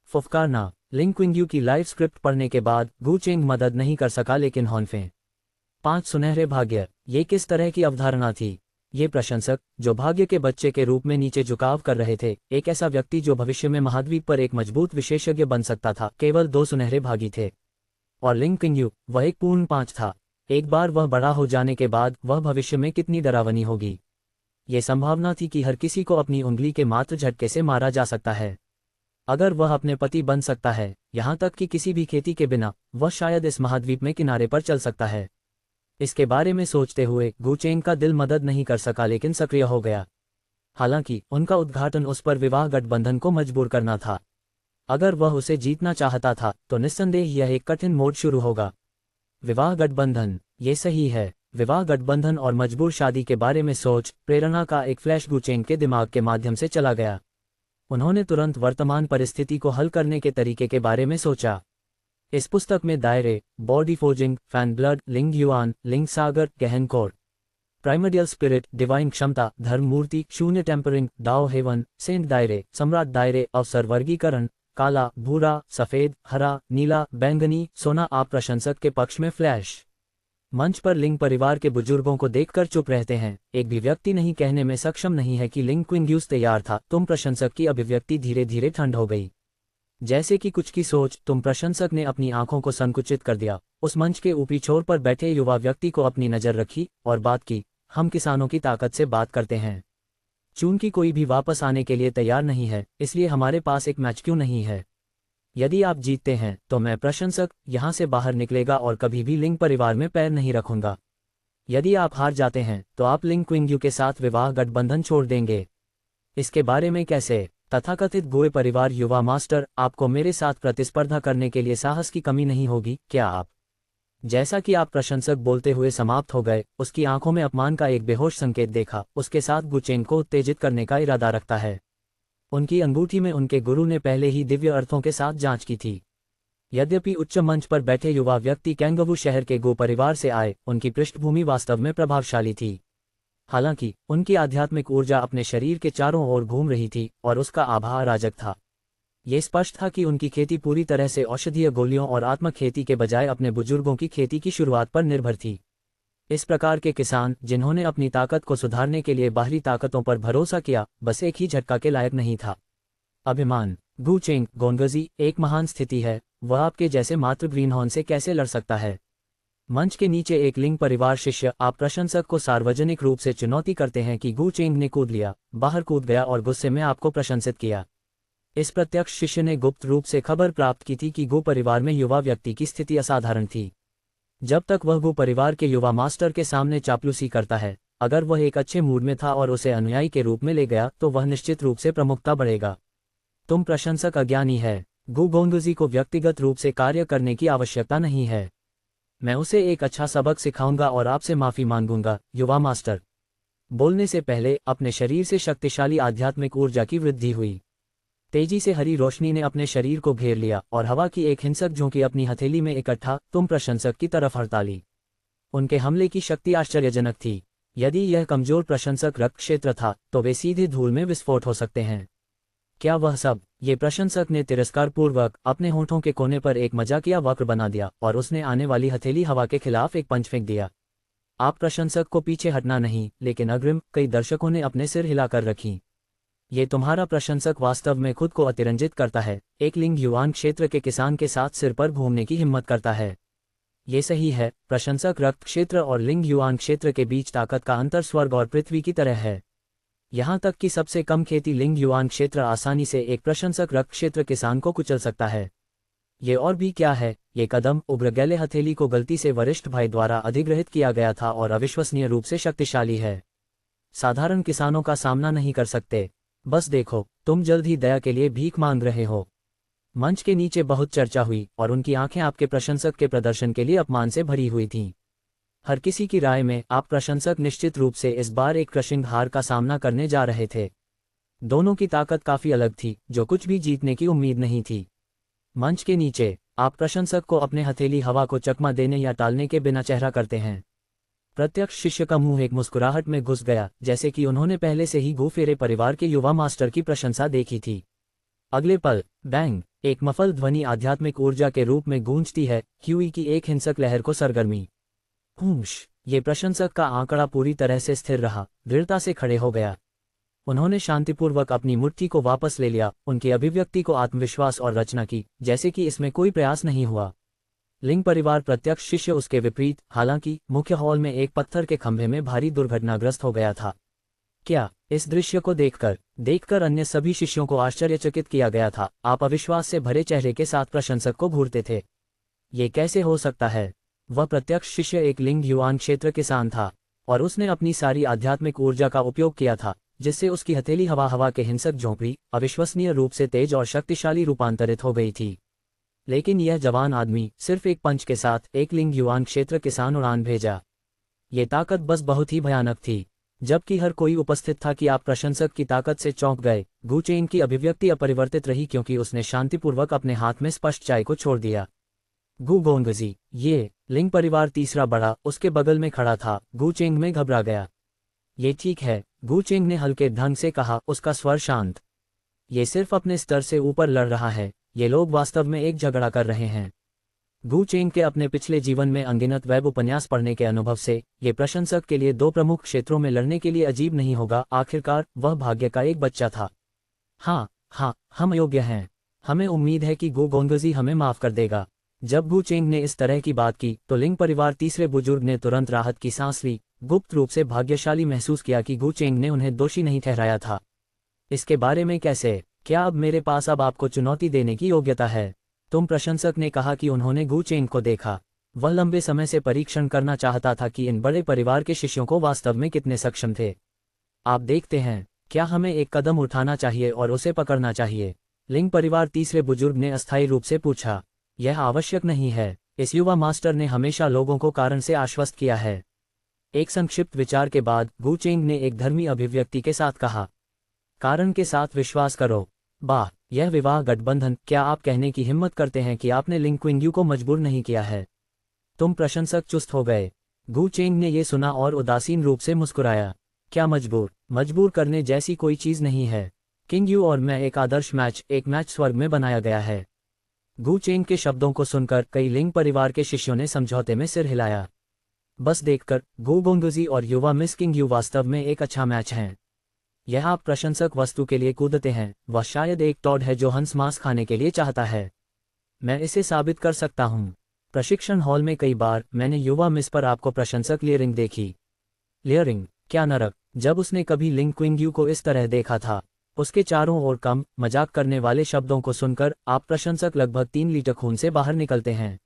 फुफकारना, लिंग क्विंगयू की लाइफ स्क्रिप्ट पढ़ने के बाद गु चेंग मदद नहीं कर सका, लेकिन हॉनफे 5 सुनहरे भाग्य, ये किस तरह की अवधारणा थी? ये प्रशंसक, जो भाग्य के बच्चे के रूप में नीचे झुकाव कर रहे थे, एक ऐसा व्यक्ति जो भविष्य में महाद्वीप पर एक मजबूत विशेषज्ञ बन सकता था, केवल 2 सुनहरे भागी थे। और लिंग क्विंगयू, वह एक पूर्ण 5 था। एक बार वह बड़ा हो जाने के बाद वह भविष्य में कितनी डरावनी होगी। ये संभावना थी कि हर किसी को अपनी उंगली के मात्र झटके से मारा जा सकता है। अगर वह अपने पति बन सकता है, यहाँ तक कि किसी भी खेती के बिना, वह शायद इस महाद्वीप में किनारे पर चल सकता है। इसके बारे में सोचते हुए गु चेंग का दिल मदद नहीं कर सका, लेकिन सक्रिय हो गया। हालांकि उनका उद्घाटन उस पर विवाह गठबंधन को मजबूर करना था। अगर वह उसे जीतना चाहता था तो निस्संदेह यह एक कठिन मोड़ शुरू होगा। विवाह गठबंधन, ये सही है। विवाह गठबंधन और मजबूर शादी के बारे में सोच, प्रेरणा का एक फ्लैश गु चेंग के दिमाग के माध्यम से चला गया। उन्होंने तुरंत वर्तमान परिस्थिति को हल करने के तरीके के बारे में सोचा। इस पुस्तक में दायरे, बॉडी फोर्जिंग, फैन ब्लड, लिंग युआन, लिंग सागर, गहन कोर, प्राइमर्डियल स्पिरिट, डिवाइन क्षमता, धर्म मूर्ति, शून्य टेम्परिंग, दाओ हेवन, सेंट दायरे, सम्राट दायरे, अवसर वर्गीकरण, काला, भूरा, सफेद, हरा, नीला, बैंगनी, सोना। आप प्रशंसक के पक्ष में फ्लैश। मंच पर लिंग परिवार के बुजुर्गों को देखकर चुप रहते हैं। एक भी व्यक्ति नहीं कहने में सक्षम नहीं है कि लिंग क्विंगयूस तैयार था। तुम प्रशंसक की अभिव्यक्ति धीरे धीरे ठंड हो गई, जैसे कि कुछ की सोच। तुम प्रशंसक ने अपनी आंखों को संकुचित कर दिया। उस मंच के ऊपरी छोर पर बैठे युवा व्यक्ति को अपनी नजर रखी और बात की। हम किसानों की ताकत से बात करते हैं। चूंकि कोई भी वापस आने के लिए तैयार नहीं है, इसलिए हमारे पास एक मैच क्यों नहीं है? यदि आप जीतते हैं तो मैं, प्रशंसक, यहां से बाहर निकलेगा और कभी भी लिंग परिवार में पैर नहीं रखूंगा। यदि आप हार जाते हैं तो आप लिंग क्विंगयू के साथ विवाह गठबंधन छोड़ देंगे। इसके बारे में कैसे? तथाकथित गोए परिवार युवा मास्टर, आपको मेरे साथ प्रतिस्पर्धा करने के लिए साहस की कमी नहीं होगी क्या आप? जैसा कि आप प्रशंसक बोलते हुए समाप्त हो गए, उसकी आंखों में अपमान का एक बेहोश संकेत देखा। उसके साथ गु चेंग को उत्तेजित करने का इरादा रखता है। उनकी अंगूठी में उनके गुरु ने पहले ही दिव्य अर्थों के साथ जांच की थी। यद्यपि उच्च मंच पर बैठे युवा व्यक्ति कैंगवू शहर के गो परिवार से आए, उनकी पृष्ठभूमि वास्तव में प्रभावशाली थी। हालांकि उनकी आध्यात्मिक ऊर्जा अपने शरीर के चारों ओर घूम रही थी और उसका आभा अराजक था। ये स्पष्ट था कि उनकी खेती पूरी तरह से औषधीय गोलियों और आत्मक खेती के बजाय अपने बुजुर्गों की खेती की शुरुआत पर निर्भर थी। इस प्रकार के किसान, जिन्होंने अपनी ताकत को सुधारने के लिए बाहरी ताकतों पर भरोसा किया, बस एक ही झटका के लायक नहीं था। अभिमान, गु चेंग गोंगजी एक महान स्थिति है, वह आपके जैसे मात्र ग्रीनहॉर्न से कैसे लड़ सकता है। मंच के नीचे एक लिंग परिवार शिष्य आप प्रशंसक को सार्वजनिक रूप से चुनौती करते हैं कि गु चेंग ने कूद लिया, बाहर कूद गया और गुस्से में आपको प्रशंसित किया। इस प्रत्यक्ष शिष्य ने गुप्त रूप से खबर प्राप्त की थी कि गु परिवार में युवा व्यक्ति की स्थिति असाधारण थी। जब तक वह गु परिवार के युवा मास्टर के सामने चापलूसी करता है, अगर वह एक अच्छे मूड में था और उसे अनुयायी के रूप में ले गया तो वह निश्चित रूप से प्रमुखता बढ़ेगा। तुम प्रशंसक अज्ञानी है। गु गोंगजी को व्यक्तिगत रूप से कार्य करने की आवश्यकता नहीं है। मैं उसे एक अच्छा सबक सिखाऊंगा और आपसे माफी मांगूंगा, युवा मास्टर। बोलने से पहले अपने शरीर से शक्तिशाली आध्यात्मिक ऊर्जा की वृद्धि हुई। तेजी से हरी रोशनी ने अपने शरीर को घेर लिया और हवा की एक हिंसक झोंकी अपनी हथेली में इकट्ठा तुम प्रशंसक की तरफ हड़ताली। उनके हमले की शक्ति आश्चर्यजनक थी। यदि यह कमजोर प्रशंसक रक्त क्षेत्र था तो वे सीधे धूल में विस्फोट हो सकते हैं। क्या वह सब? ये प्रशंसक ने तिरस्कारपूर्वक अपने होंठों के कोने पर एक मजाकिया वक्र बना दिया और उसने आने वाली हथेली हवा के खिलाफ एक पंच फेंक दिया। आप प्रशंसक को पीछे हटना नहीं, लेकिन अग्रिम कई दर्शकों ने अपने सिर हिलाकर रखी। ये तुम्हारा प्रशंसक वास्तव में खुद को अतिरंजित करता है, एक लिंग युवान क्षेत्र के किसान के साथ सिर पर घूमने की हिम्मत करता है। ये सही है, प्रशंसक रक्त क्षेत्र और लिंग युवान क्षेत्र के बीच ताकत का अंतर स्वर्ग और पृथ्वी की तरह है। यहाँ तक कि सबसे कम खेती लिंग युवान क्षेत्र आसानी से एक प्रशंसक रक्त क्षेत्र किसान को कुचल सकता है। ये और भी क्या है, ये कदम उब्रगैले हथेली को गलती से वरिष्ठ भाई द्वारा अधिग्रहित किया गया था और अविश्वसनीय रूप से शक्तिशाली है। साधारण किसानों का सामना नहीं कर सकते। बस देखो, तुम जल्द ही दया के लिए भीख मांग रहे हो। मंच के नीचे बहुत चर्चा हुई और उनकी आंखें आपके प्रशंसक के प्रदर्शन के लिए अपमान से भरी हुई थीं। हर किसी की राय में आप प्रशंसक निश्चित रूप से इस बार एक क्रशिंग हार का सामना करने जा रहे थे। दोनों की ताकत काफी अलग थी, जो कुछ भी जीतने की उम्मीद नहीं थी। मंच के नीचे आप प्रशंसक को अपने हथेली हवा को चकमा देने या टालने के बिना चेहरा करते हैं। प्रत्यक्ष शिष्य का मुंह एक मुस्कुराहट में घुस गया, जैसे कि उन्होंने पहले से ही गु फेरे परिवार के युवा मास्टर की प्रशंसा देखी थी। अगले पल बैंग, एक मफल ध्वनि आध्यात्मिक ऊर्जा के रूप में गूंजती है, ह्यूई की एक हिंसक लहर को सरगर्मी। हूश, ये प्रशंसक का आंकड़ा पूरी तरह से स्थिर रहा, दृढ़ता से खड़े हो गया। उन्होंने शांतिपूर्वक अपनी मुट्ठी को वापस ले लिया, उनकी अभिव्यक्ति को आत्मविश्वास और रचना की, जैसे कि इसमें कोई प्रयास नहीं हुआ। लिंग परिवार प्रत्यक्ष शिष्य उसके विपरीत, हालांकि मुख्य हॉल में एक पत्थर के खंभे में भारी दुर्घटनाग्रस्त हो गया था। क्या इस दृश्य को देखकर अन्य सभी शिष्यों को आश्चर्यचकित किया गया था। आप अविश्वास से भरे चेहरे के साथ प्रशंसक को घूरते थे। ये कैसे हो सकता है? वह प्रत्यक्ष शिष्य एक लिंग युवान क्षेत्र किसान था और उसने अपनी सारी आध्यात्मिक ऊर्जा का उपयोग किया था, जिससे उसकी हथेली हवा के हिंसक झोंपड़ी अविश्वसनीय रूप से तेज और शक्तिशाली रूपांतरित हो गई थी। लेकिन यह जवान आदमी सिर्फ एक पंच के साथ एक लिंग युवान क्षेत्र किसान उड़ान भेजा। ये ताकत बस बहुत ही भयानक थी। जबकि हर कोई उपस्थित था कि आप प्रशंसक की ताकत से चौंक गए। गु चेंग की अभिव्यक्ति अपरिवर्तित रही क्योंकि उसने शांतिपूर्वक अपने हाथ में स्पष्ट चाय को छोड़ दिया। गु गोंगजी, ये लिंग परिवार तीसरा बड़ा उसके बगल में खड़ा था। गु चेंग में घबरा गया। ये ठीक है, गु चेंग ने हल्के ढंग से कहा, उसका स्वर शांत। ये सिर्फ अपने स्तर से ऊपर लड़ रहा है, ये लोग वास्तव में एक झगड़ा कर रहे हैं। गु चेंग के अपने पिछले जीवन में अनगिनत वेब उपन्यास पढ़ने के अनुभव से ये प्रशंसक के लिए दो प्रमुख क्षेत्रों में लड़ने के लिए अजीब नहीं होगा। आखिरकार वह भाग्य का एक बच्चा था। हाँ, हम योग्य हैं। हमें उम्मीद है कि गु गोंगजी हमें माफ कर देगा। जब गु चेंग ने इस तरह की बात की तो लिंग परिवार तीसरे बुजुर्ग ने तुरंत राहत की सांस ली। गुप्त रूप से भाग्यशाली महसूस किया कि गु चेंग ने उन्हें दोषी नहीं ठहराया था। इसके बारे में कैसे? क्या अब मेरे पास अब आपको चुनौती देने की योग्यता है? तुम प्रशंसक ने कहा कि उन्होंने गु चेंग को देखा। वह लंबे समय से परीक्षण करना चाहता था कि इन बड़े परिवार के शिष्यों को वास्तव में कितने सक्षम थे। आप देखते हैं, क्या हमें एक कदम उठाना चाहिए और उसे पकड़ना चाहिए? लिंग परिवार तीसरे बुजुर्ग ने अस्थायी रूप से पूछा। यह आवश्यक नहीं है। इस युवा मास्टर ने हमेशा लोगों को कारण से आश्वस्त किया है। एक संक्षिप्त विचार के बाद गु चेंग ने एक धर्मी अभिव्यक्ति के साथ कहा, कारण के साथ विश्वास करो। वाह, यह विवाह गठबंधन, क्या आप कहने की हिम्मत करते हैं कि आपने लिंग क्विंग्यू को मजबूर नहीं किया है? तुम प्रशंसक चुस्त हो गए। गु चेंग ने यह सुना और उदासीन रूप से मुस्कुराया। क्या मजबूर करने जैसी कोई चीज नहीं है। किंग्यू और मैं एक आदर्श एक मैच स्वर्ग में बनाया गया है। गु चेंग के शब्दों को सुनकर कई लिंग परिवार के शिष्यों ने समझौते में सिर हिलाया। बस देखकर गु गोंगजी और युवा मिस किंग्यू वास्तव में एक अच्छा मैच हैं। यह आप प्रशंसक वस्तु के लिए कूदते हैं, वह शायद एक टॉड है जो हंस मांस खाने के लिए चाहता है। मैं इसे साबित कर सकता हूँ। प्रशिक्षण हॉल में कई बार मैंने युवा मिस पर आपको प्रशंसक लेयरिंग देखी। लेयरिंग, क्या नरक! जब उसने कभी लिंग क्विंग को इस तरह देखा था। उसके चारों ओर कम मजाक करने वाले शब्दों को सुनकर आप प्रशंसक लगभग 3 लीटर खून से बाहर निकलते हैं।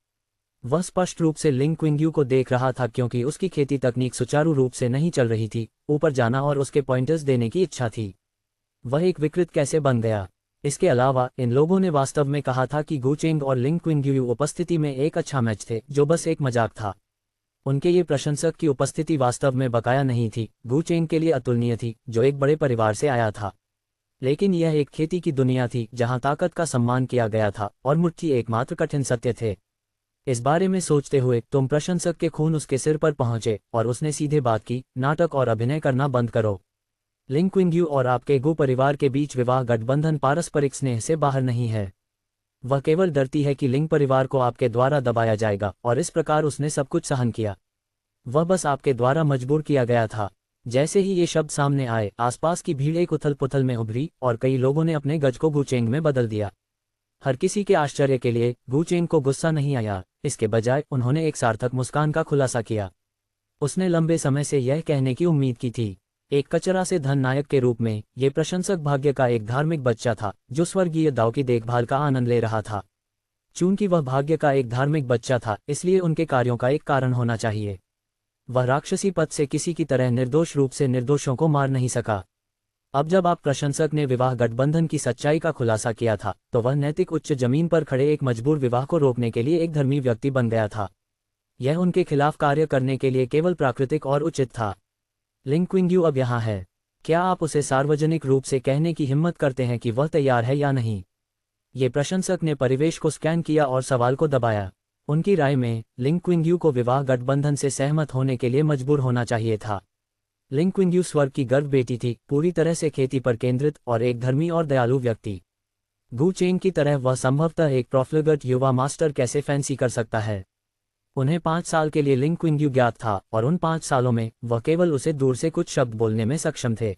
वह स्पष्ट रूप से लिंग क्विंग को देख रहा था क्योंकि उसकी खेती तकनीक सुचारू रूप से नहीं चल रही थी, ऊपर जाना और उसके पॉइंटर्स देने की इच्छा थी। वह एक विकृत कैसे बन गया? इसके अलावा इन लोगों ने वास्तव में कहा था कि गु चेंग और लिंग क्विंग उपस्थिति में एक अच्छा मैच थे जो बस एक मजाक था। उनके ये प्रशंसक की उपस्थिति वास्तव में बकाया नहीं थी, गु चेंग के लिए अतुलनीय थी, जो एक बड़े परिवार से आया था। लेकिन यह एक खेती की दुनिया थी जहां ताकत का सम्मान किया गया था और मुट्ठी एकमात्र कठिन सत्य थे। इस बारे में सोचते हुए तुम प्रशंसक के खून उसके सिर पर पहुंचे और उसने सीधे बात की, नाटक और अभिनय करना बंद करो। लिंग क्विंग और आपके गु परिवार के बीच विवाह गठबंधन पारस्परिक स्नेह से बाहर नहीं है। वह केवल डरती है कि लिंग परिवार को आपके द्वारा दबाया जाएगा और इस प्रकार उसने सब कुछ सहन किया। वह बस आपके द्वारा मजबूर किया गया था। जैसे ही ये शब्द सामने आए, आसपास की भीड़ एक उथल पुथल में उभरी और कई लोगों ने अपने गज को गु चेंग में बदल दिया। हर किसी के आश्चर्य के लिए गु चेंग को गुस्सा नहीं आया, इसके बजाय उन्होंने एक सार्थक मुस्कान का खुलासा किया। उसने लंबे समय से यह कहने की उम्मीद की थी। एक कचरा से धन नायक के रूप में ये प्रशंसक भाग्य का एक धार्मिक बच्चा था जो स्वर्गीय दाव की देखभाल का आनंद ले रहा था। चूंकि वह भाग्य का एक धार्मिक बच्चा था, इसलिए उनके कार्यों का एक कारण होना चाहिए। वह राक्षसी पद से किसी की तरह निर्दोष रूप से निर्दोषों को मार नहीं सका। अब जब आप प्रशंसक ने विवाह गठबंधन की सच्चाई का खुलासा किया था, तो वह नैतिक उच्च जमीन पर खड़े एक मजबूर विवाह को रोकने के लिए एक धर्मी व्यक्ति बन गया था। यह उनके खिलाफ कार्य करने के लिए केवल प्राकृतिक और उचित था। लिंग क्विंग अब यहाँ है। क्या आप उसे सार्वजनिक रूप से कहने की हिम्मत करते हैं कि वह तैयार है या नहीं? ये प्रशंसक ने परिवेश को स्कैन किया और सवाल को दबाया। उनकी राय में लिंग क्विंग को विवाह गठबंधन से सहमत होने के लिए मजबूर होना चाहिए था। लिंग क्विंग स्वर्ग की गर्भ बेटी थी, पूरी तरह से खेती पर केंद्रित और एक धर्मी और दयालु व्यक्ति। गु चेंग की तरह वह संभवतः एक प्रोफ्लिगट युवा मास्टर कैसे फैंसी कर सकता है? उन्हें 5 साल के लिए लिंग क्विंग ज्ञात था और उन 5 सालों में वह केवल उसे दूर से कुछ शब्द बोलने में सक्षम थे।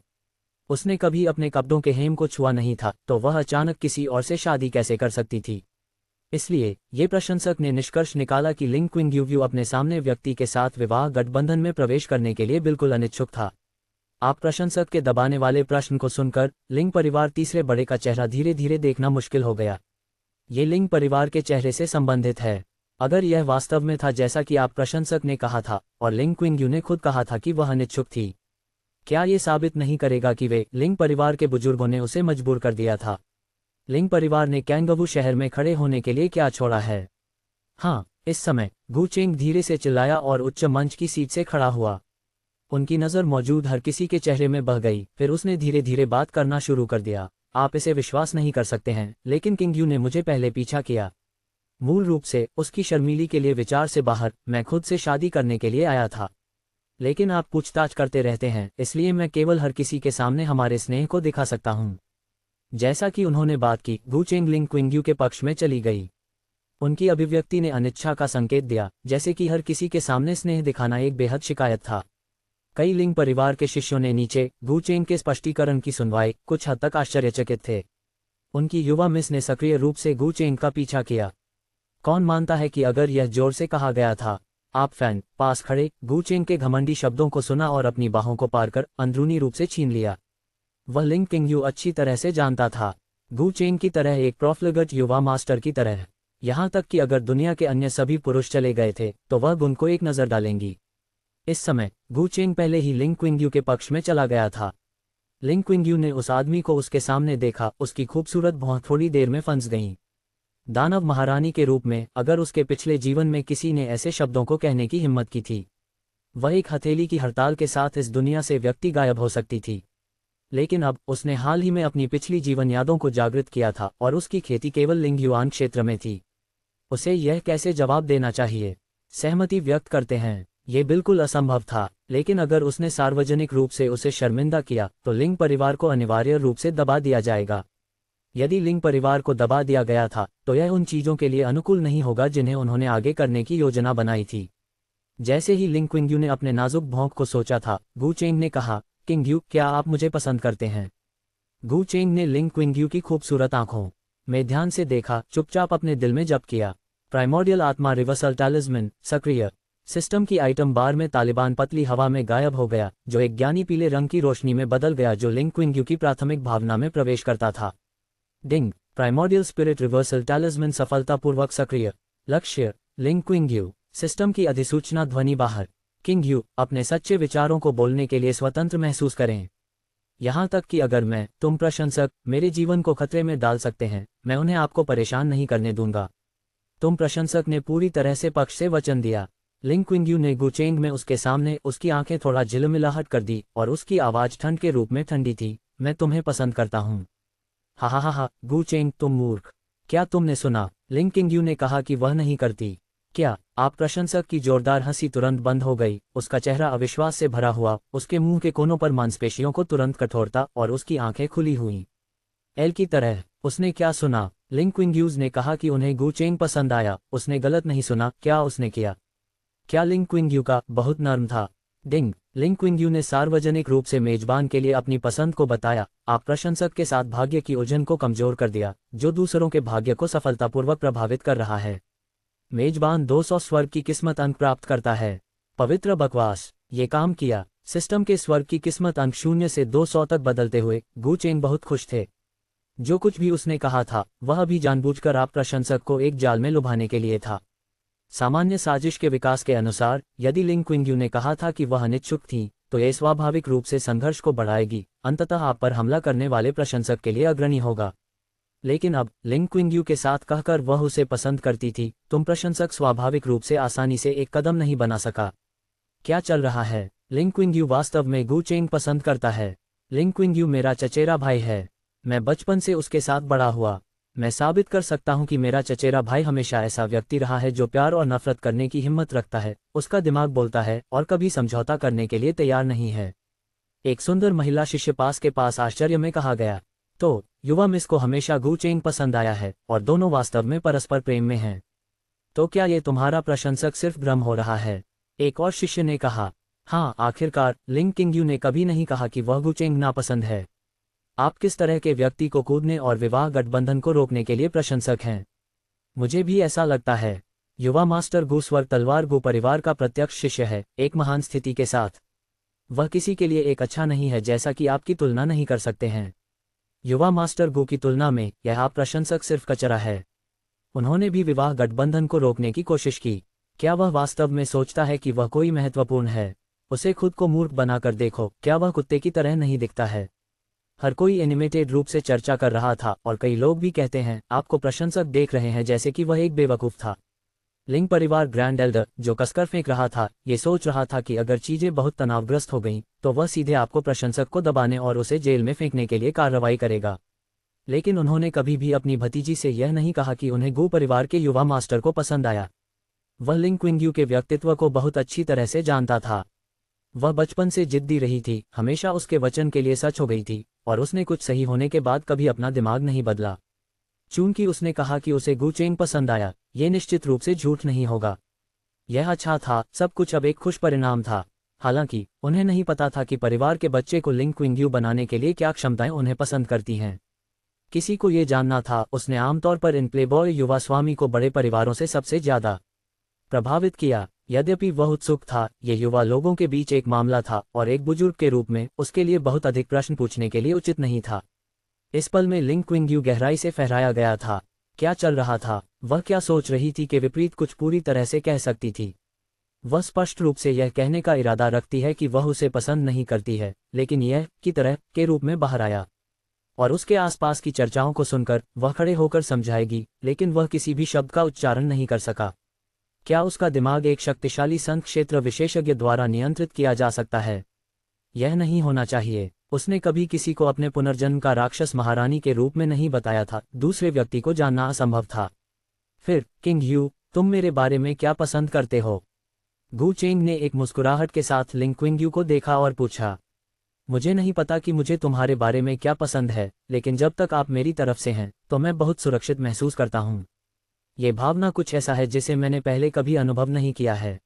उसने कभी अपने कपड़ों के हेम को छुआ नहीं था, तो वह अचानक किसी और से शादी कैसे कर सकती थी? इसलिए ये प्रशंसक ने निष्कर्ष निकाला कि लिंग क्विंग अपने सामने व्यक्ति के साथ विवाह गठबंधन में प्रवेश करने के लिए बिल्कुल अनिच्छुक था। आप प्रशंसक के दबाने वाले प्रश्न को सुनकर लिंग परिवार तीसरे बड़े का चेहरा धीरे धीरे देखना मुश्किल हो गया। ये लिंग परिवार के चेहरे से संबंधित है। अगर यह वास्तव में था जैसा कि आप प्रशंसक ने कहा था और लिंग क्विंग ने खुद कहा था कि वह अनिच्छुक थी, क्या ये साबित नहीं करेगा कि वे लिंग परिवार के बुजुर्गों ने उसे मजबूर कर दिया था? लिंग परिवार ने कैंगवू शहर में खड़े होने के लिए क्या छोड़ा है? हाँ, इस समय गु चेंग धीरे से चिल्लाया और उच्च मंच की सीट से खड़ा हुआ। उनकी नज़र मौजूद हर किसी के चेहरे में बह गई। फिर उसने धीरे धीरे बात करना शुरू कर दिया। आप इसे विश्वास नहीं कर सकते हैं, लेकिन किंग यू ने मुझे पहले पीछा किया। मूल रूप से उसकी शर्मीली के लिए विचार से बाहर, मैं खुद से शादी करने के लिए आया था। लेकिन आप पूछताछ करते रहते हैं, इसलिए मैं केवल हर किसी के सामने हमारे स्नेह को दिखा सकता हूँ। जैसा कि उन्होंने बात की, गु चेंग लिंग क्विंग के पक्ष में चली गई। उनकी अभिव्यक्ति ने अनिच्छा का संकेत दिया, जैसे कि हर किसी के सामने स्नेह दिखाना एक बेहद शिकायत था। कई लिंग परिवार के शिष्यों ने नीचे गु चेंग के स्पष्टीकरण की सुनवाई कुछ हद तक आश्चर्यचकित थे। उनकी युवा मिस ने सक्रिय रूप से गु चेंग का पीछा किया। कौन मानता है कि अगर यह जोर से कहा गया था? आप फैन पास खड़े गु चेंग के घमंडी शब्दों को सुना और अपनी बाहों को पार कर अंदरूनी रूप से छीन लिया। वह लिंग क्विंग अच्छी तरह से जानता था, गु चेंग की तरह एक प्रोफ्लिगट युवा मास्टर की तरह। यहाँ तक कि अगर दुनिया के अन्य सभी पुरुष चले गए थे, तो वह गुण को एक नज़र डालेंगी। इस समय गु चेंग पहले ही लिंग क्विंग के पक्ष में चला गया था। लिंग क्विंग ने उस आदमी को उसके सामने देखा। उसकी खूबसूरत भौं थोड़ी देर में फंस गईं। दानव महारानी के रूप में अगर उसके पिछले जीवन में किसी ने ऐसे शब्दों को कहने की हिम्मत की थी, वह एक हथेली की हड़ताल के साथ इस दुनिया से व्यक्ति गायब हो सकती थी। लेकिन अब उसने हाल ही में अपनी पिछली जीवन यादों को जागृत किया था और उसकी खेती केवल लिंग युआन क्षेत्र में थी। उसे यह कैसे जवाब देना चाहिए? सहमति व्यक्त करते हैं, ये बिल्कुल असंभव था। लेकिन अगर उसने सार्वजनिक रूप से उसे शर्मिंदा किया, तो लिंग परिवार को अनिवार्य रूप से दबा दिया जाएगा। यदि लिंग परिवार को दबा दिया गया था, तो यह उन चीज़ों के लिए अनुकूल नहीं होगा जिन्हें उन्होंने आगे करने की योजना बनाई थी। जैसे ही लिंग क्विंग ने अपने नाजुक भौंक को सोचा था, गु चेंग ने कहा, किंग यू, क्या आप मुझे पसंद करते हैं? गु चेंग ने लिंग क्विंग की खूबसूरत आंखों में ध्यान से देखा, चुपचाप अपने दिल में जप किया। प्राइमोर्डियल आत्मा रिवर्सल टैलिस्मन सक्रिय। सिस्टम की आइटम बार में तालिबान पतली हवा में गायब हो गया, जो एक ज्ञानी पीले रंग की रोशनी में बदल गया जो लिंग क्विंग की प्राथमिक भावना में प्रवेश करता था। डिंग। प्राइमोर्डियल स्पिरिट रिवर्सल टैलिस्मन सफलतापूर्वक सक्रिय। लक्ष्य लिंग क्विंग। सिस्टम की अधिसूचना ध्वनि बाहर। किंग यू, अपने सच्चे विचारों को बोलने के लिए स्वतंत्र महसूस करें। यहाँ तक कि अगर तुम प्रशंसक मेरे जीवन को खतरे में डाल सकते हैं, मैं उन्हें आपको परेशान नहीं करने दूंगा। तुम प्रशंसक ने पूरी तरह से पक्ष से वचन दिया। लिंग क्विंग ने गु चेंग में उसके सामने उसकी आंखें थोड़ा झिलमिलाहट कर दी और उसकी आवाज ठंड के रूप में ठंडी थी। मैं तुम्हें पसंद करता हूँ। हा हा हा हा, गु चेंग तुम मूर्ख। क्या तुमने सुना? लिंग क्विंग ने कहा कि वह नहीं करती। क्या आप? प्रशंसक की जोरदार हंसी तुरंत बंद हो गई, उसका चेहरा अविश्वास से भरा हुआ, उसके मुंह के कोनों पर मांसपेशियों को तुरंत कठोरता और उसकी आंखें खुली हुईं एल की तरह। उसने क्या सुना? लिंग क्विंग ने कहा कि उन्हें गु चेंग पसंद आया। उसने गलत नहीं सुना। क्या उसने किया? क्या लिंग क्विंग का बहुत नर्म था? डिंग। लिंग क्विंग ने सार्वजनिक रूप से मेजबान के लिए अपनी पसंद को बताया। आप प्रशंसक के साथ भाग्य की उलझन को कमजोर कर दिया, जो दूसरों के भाग्य को सफलतापूर्वक प्रभावित कर रहा है। मेजबान 200 स्वर्ग की किस्मत अंक प्राप्त करता है। पवित्र बकवास। ये काम किया। सिस्टम के स्वर्ग की किस्मत अंक 0 से 200 तक बदलते हुए गु चेंग बहुत खुश थे। जो कुछ भी उसने कहा था वह भी जानबूझकर आप प्रशंसक को एक जाल में लुभाने के लिए था। सामान्य साजिश के विकास के अनुसार, यदि लिंग क्विंग ने कहा था कि वह अनिच्छुक थी, तो यह स्वाभाविक रूप से संघर्ष को बढ़ाएगी, अंततः आप पर हमला करने वाले प्रशंसक के लिए अग्रणी होगा। लेकिन अब लिंग क्विंग के साथ कहकर वह उसे पसंद करती थी, तुम प्रशंसक स्वाभाविक रूप से आसानी से एक कदम नहीं बना सका। क्या चल रहा है? लिंग क्विंग वास्तव में गु चेंग पसंद करता है। लिंग क्विंग मेरा चचेरा भाई है। मैं बचपन से उसके साथ बड़ा हुआ। मैं साबित कर सकता हूं कि मेरा चचेरा भाई हमेशा ऐसा व्यक्ति रहा है जो प्यार और नफरत करने की हिम्मत रखता है, उसका दिमाग बोलता है और कभी समझौता करने के लिए तैयार नहीं है। एक सुंदर महिला शिष्य पास के पास आश्चर्य में कहा गया। तो युवा मिस को हमेशा गु चेंग पसंद आया है और दोनों वास्तव में परस्पर प्रेम में हैं। तो क्या ये तुम्हारा प्रशंसक सिर्फ भ्रम हो रहा है? एक और शिष्य ने कहा। हाँ, आखिरकार लिंग क्विंग ने कभी नहीं कहा कि वह गु चेंग नापसंद है। आप किस तरह के व्यक्ति को कूदने और विवाह गठबंधन को रोकने के लिए प्रशंसक हैं? मुझे भी ऐसा लगता है। युवा मास्टर गु स्वर्ग तलवार गु परिवार का प्रत्यक्ष शिष्य है, एक महान स्थिति के साथ। वह किसी के लिए एक अच्छा नहीं है जैसा कि आपकी तुलना नहीं कर सकते हैं। युवा मास्टर गु की तुलना में यह आप प्रशंसक सिर्फ कचरा है। उन्होंने भी विवाह गठबंधन को रोकने की कोशिश की। क्या वह वास्तव में सोचता है कि वह कोई महत्वपूर्ण है? उसे खुद को मूर्ख बनाकर देखो। क्या वह कुत्ते की तरह नहीं दिखता है? हर कोई एनिमेटेड रूप से चर्चा कर रहा था और कई लोग भी कहते हैं आपको प्रशंसक देख रहे हैं जैसे कि वह एक बेवकूफ़ था। लिंग परिवार ग्रैंड एल्डर, जो कसकर फेंक रहा था, ये सोच रहा था कि अगर चीज़ें बहुत तनावग्रस्त हो गईं, तो वह सीधे आपको प्रशंसक को दबाने और उसे जेल में फेंकने के लिए कार्रवाई करेगा। लेकिन उन्होंने कभी भी अपनी भतीजी से यह नहीं कहा कि उन्हें गु परिवार के युवा मास्टर को पसंद आया। वह लिंग क्विंग के व्यक्तित्व को बहुत अच्छी तरह से जानता था। वह बचपन से जिद्दी रही थी, हमेशा उसके वचन के लिए सच हो गई थी, और उसने कुछ सही होने के बाद कभी अपना दिमाग नहीं बदला। चूंकि उसने कहा कि उसे गु चेंग पसंद आया, ये निश्चित रूप से झूठ नहीं होगा। यह अच्छा था, सब कुछ अब एक खुश परिणाम था। हालांकि उन्हें नहीं पता था कि परिवार के बच्चे को लिंग क्विंग बनाने के लिए क्या क्षमताएं उन्हें पसंद करती हैं। किसी को ये जानना था। उसने आमतौर पर इन प्लेबॉय युवा स्वामी को बड़े परिवारों से सबसे ज्यादा प्रभावित किया। यद्यपि वह उत्सुक था, ये युवा लोगों के बीच एक मामला था और एक बुजुर्ग के रूप में उसके लिए बहुत अधिक प्रश्न पूछने के लिए उचित नहीं था। इस पल में लिंग क्विंग गहराई से फहराया गया था। क्या चल रहा था? वह क्या सोच रही थी के विपरीत कुछ पूरी तरह से कह सकती थी। वह स्पष्ट रूप से यह कहने का इरादा रखती है कि वह उसे पसंद नहीं करती है, लेकिन यह की तरह के रूप में बाहर आया। और उसके आसपास की चर्चाओं को सुनकर वह खड़े होकर समझाएगी, लेकिन वह किसी भी शब्द का उच्चारण नहीं कर सका। क्या उसका दिमाग एक शक्तिशाली संघ क्षेत्र विशेषज्ञ द्वारा नियंत्रित किया जा सकता है? यह नहीं होना चाहिए। उसने कभी किसी को अपने पुनर्जन्म का राक्षस महारानी के रूप में नहीं बताया था। दूसरे व्यक्ति को जानना असंभव था। फिर, किंग यू, तुम मेरे बारे में क्या पसंद करते हो? गु चेंग ने एक मुस्कुराहट के साथ लिंग क्विंग को देखा और पूछा। मुझे नहीं पता कि मुझे तुम्हारे बारे में क्या पसंद है, लेकिन जब तक आप मेरी तरफ से हैं, तो मैं बहुत सुरक्षित महसूस करता हूँ। ये भावना कुछ ऐसा है जिसे मैंने पहले कभी अनुभव नहीं किया है।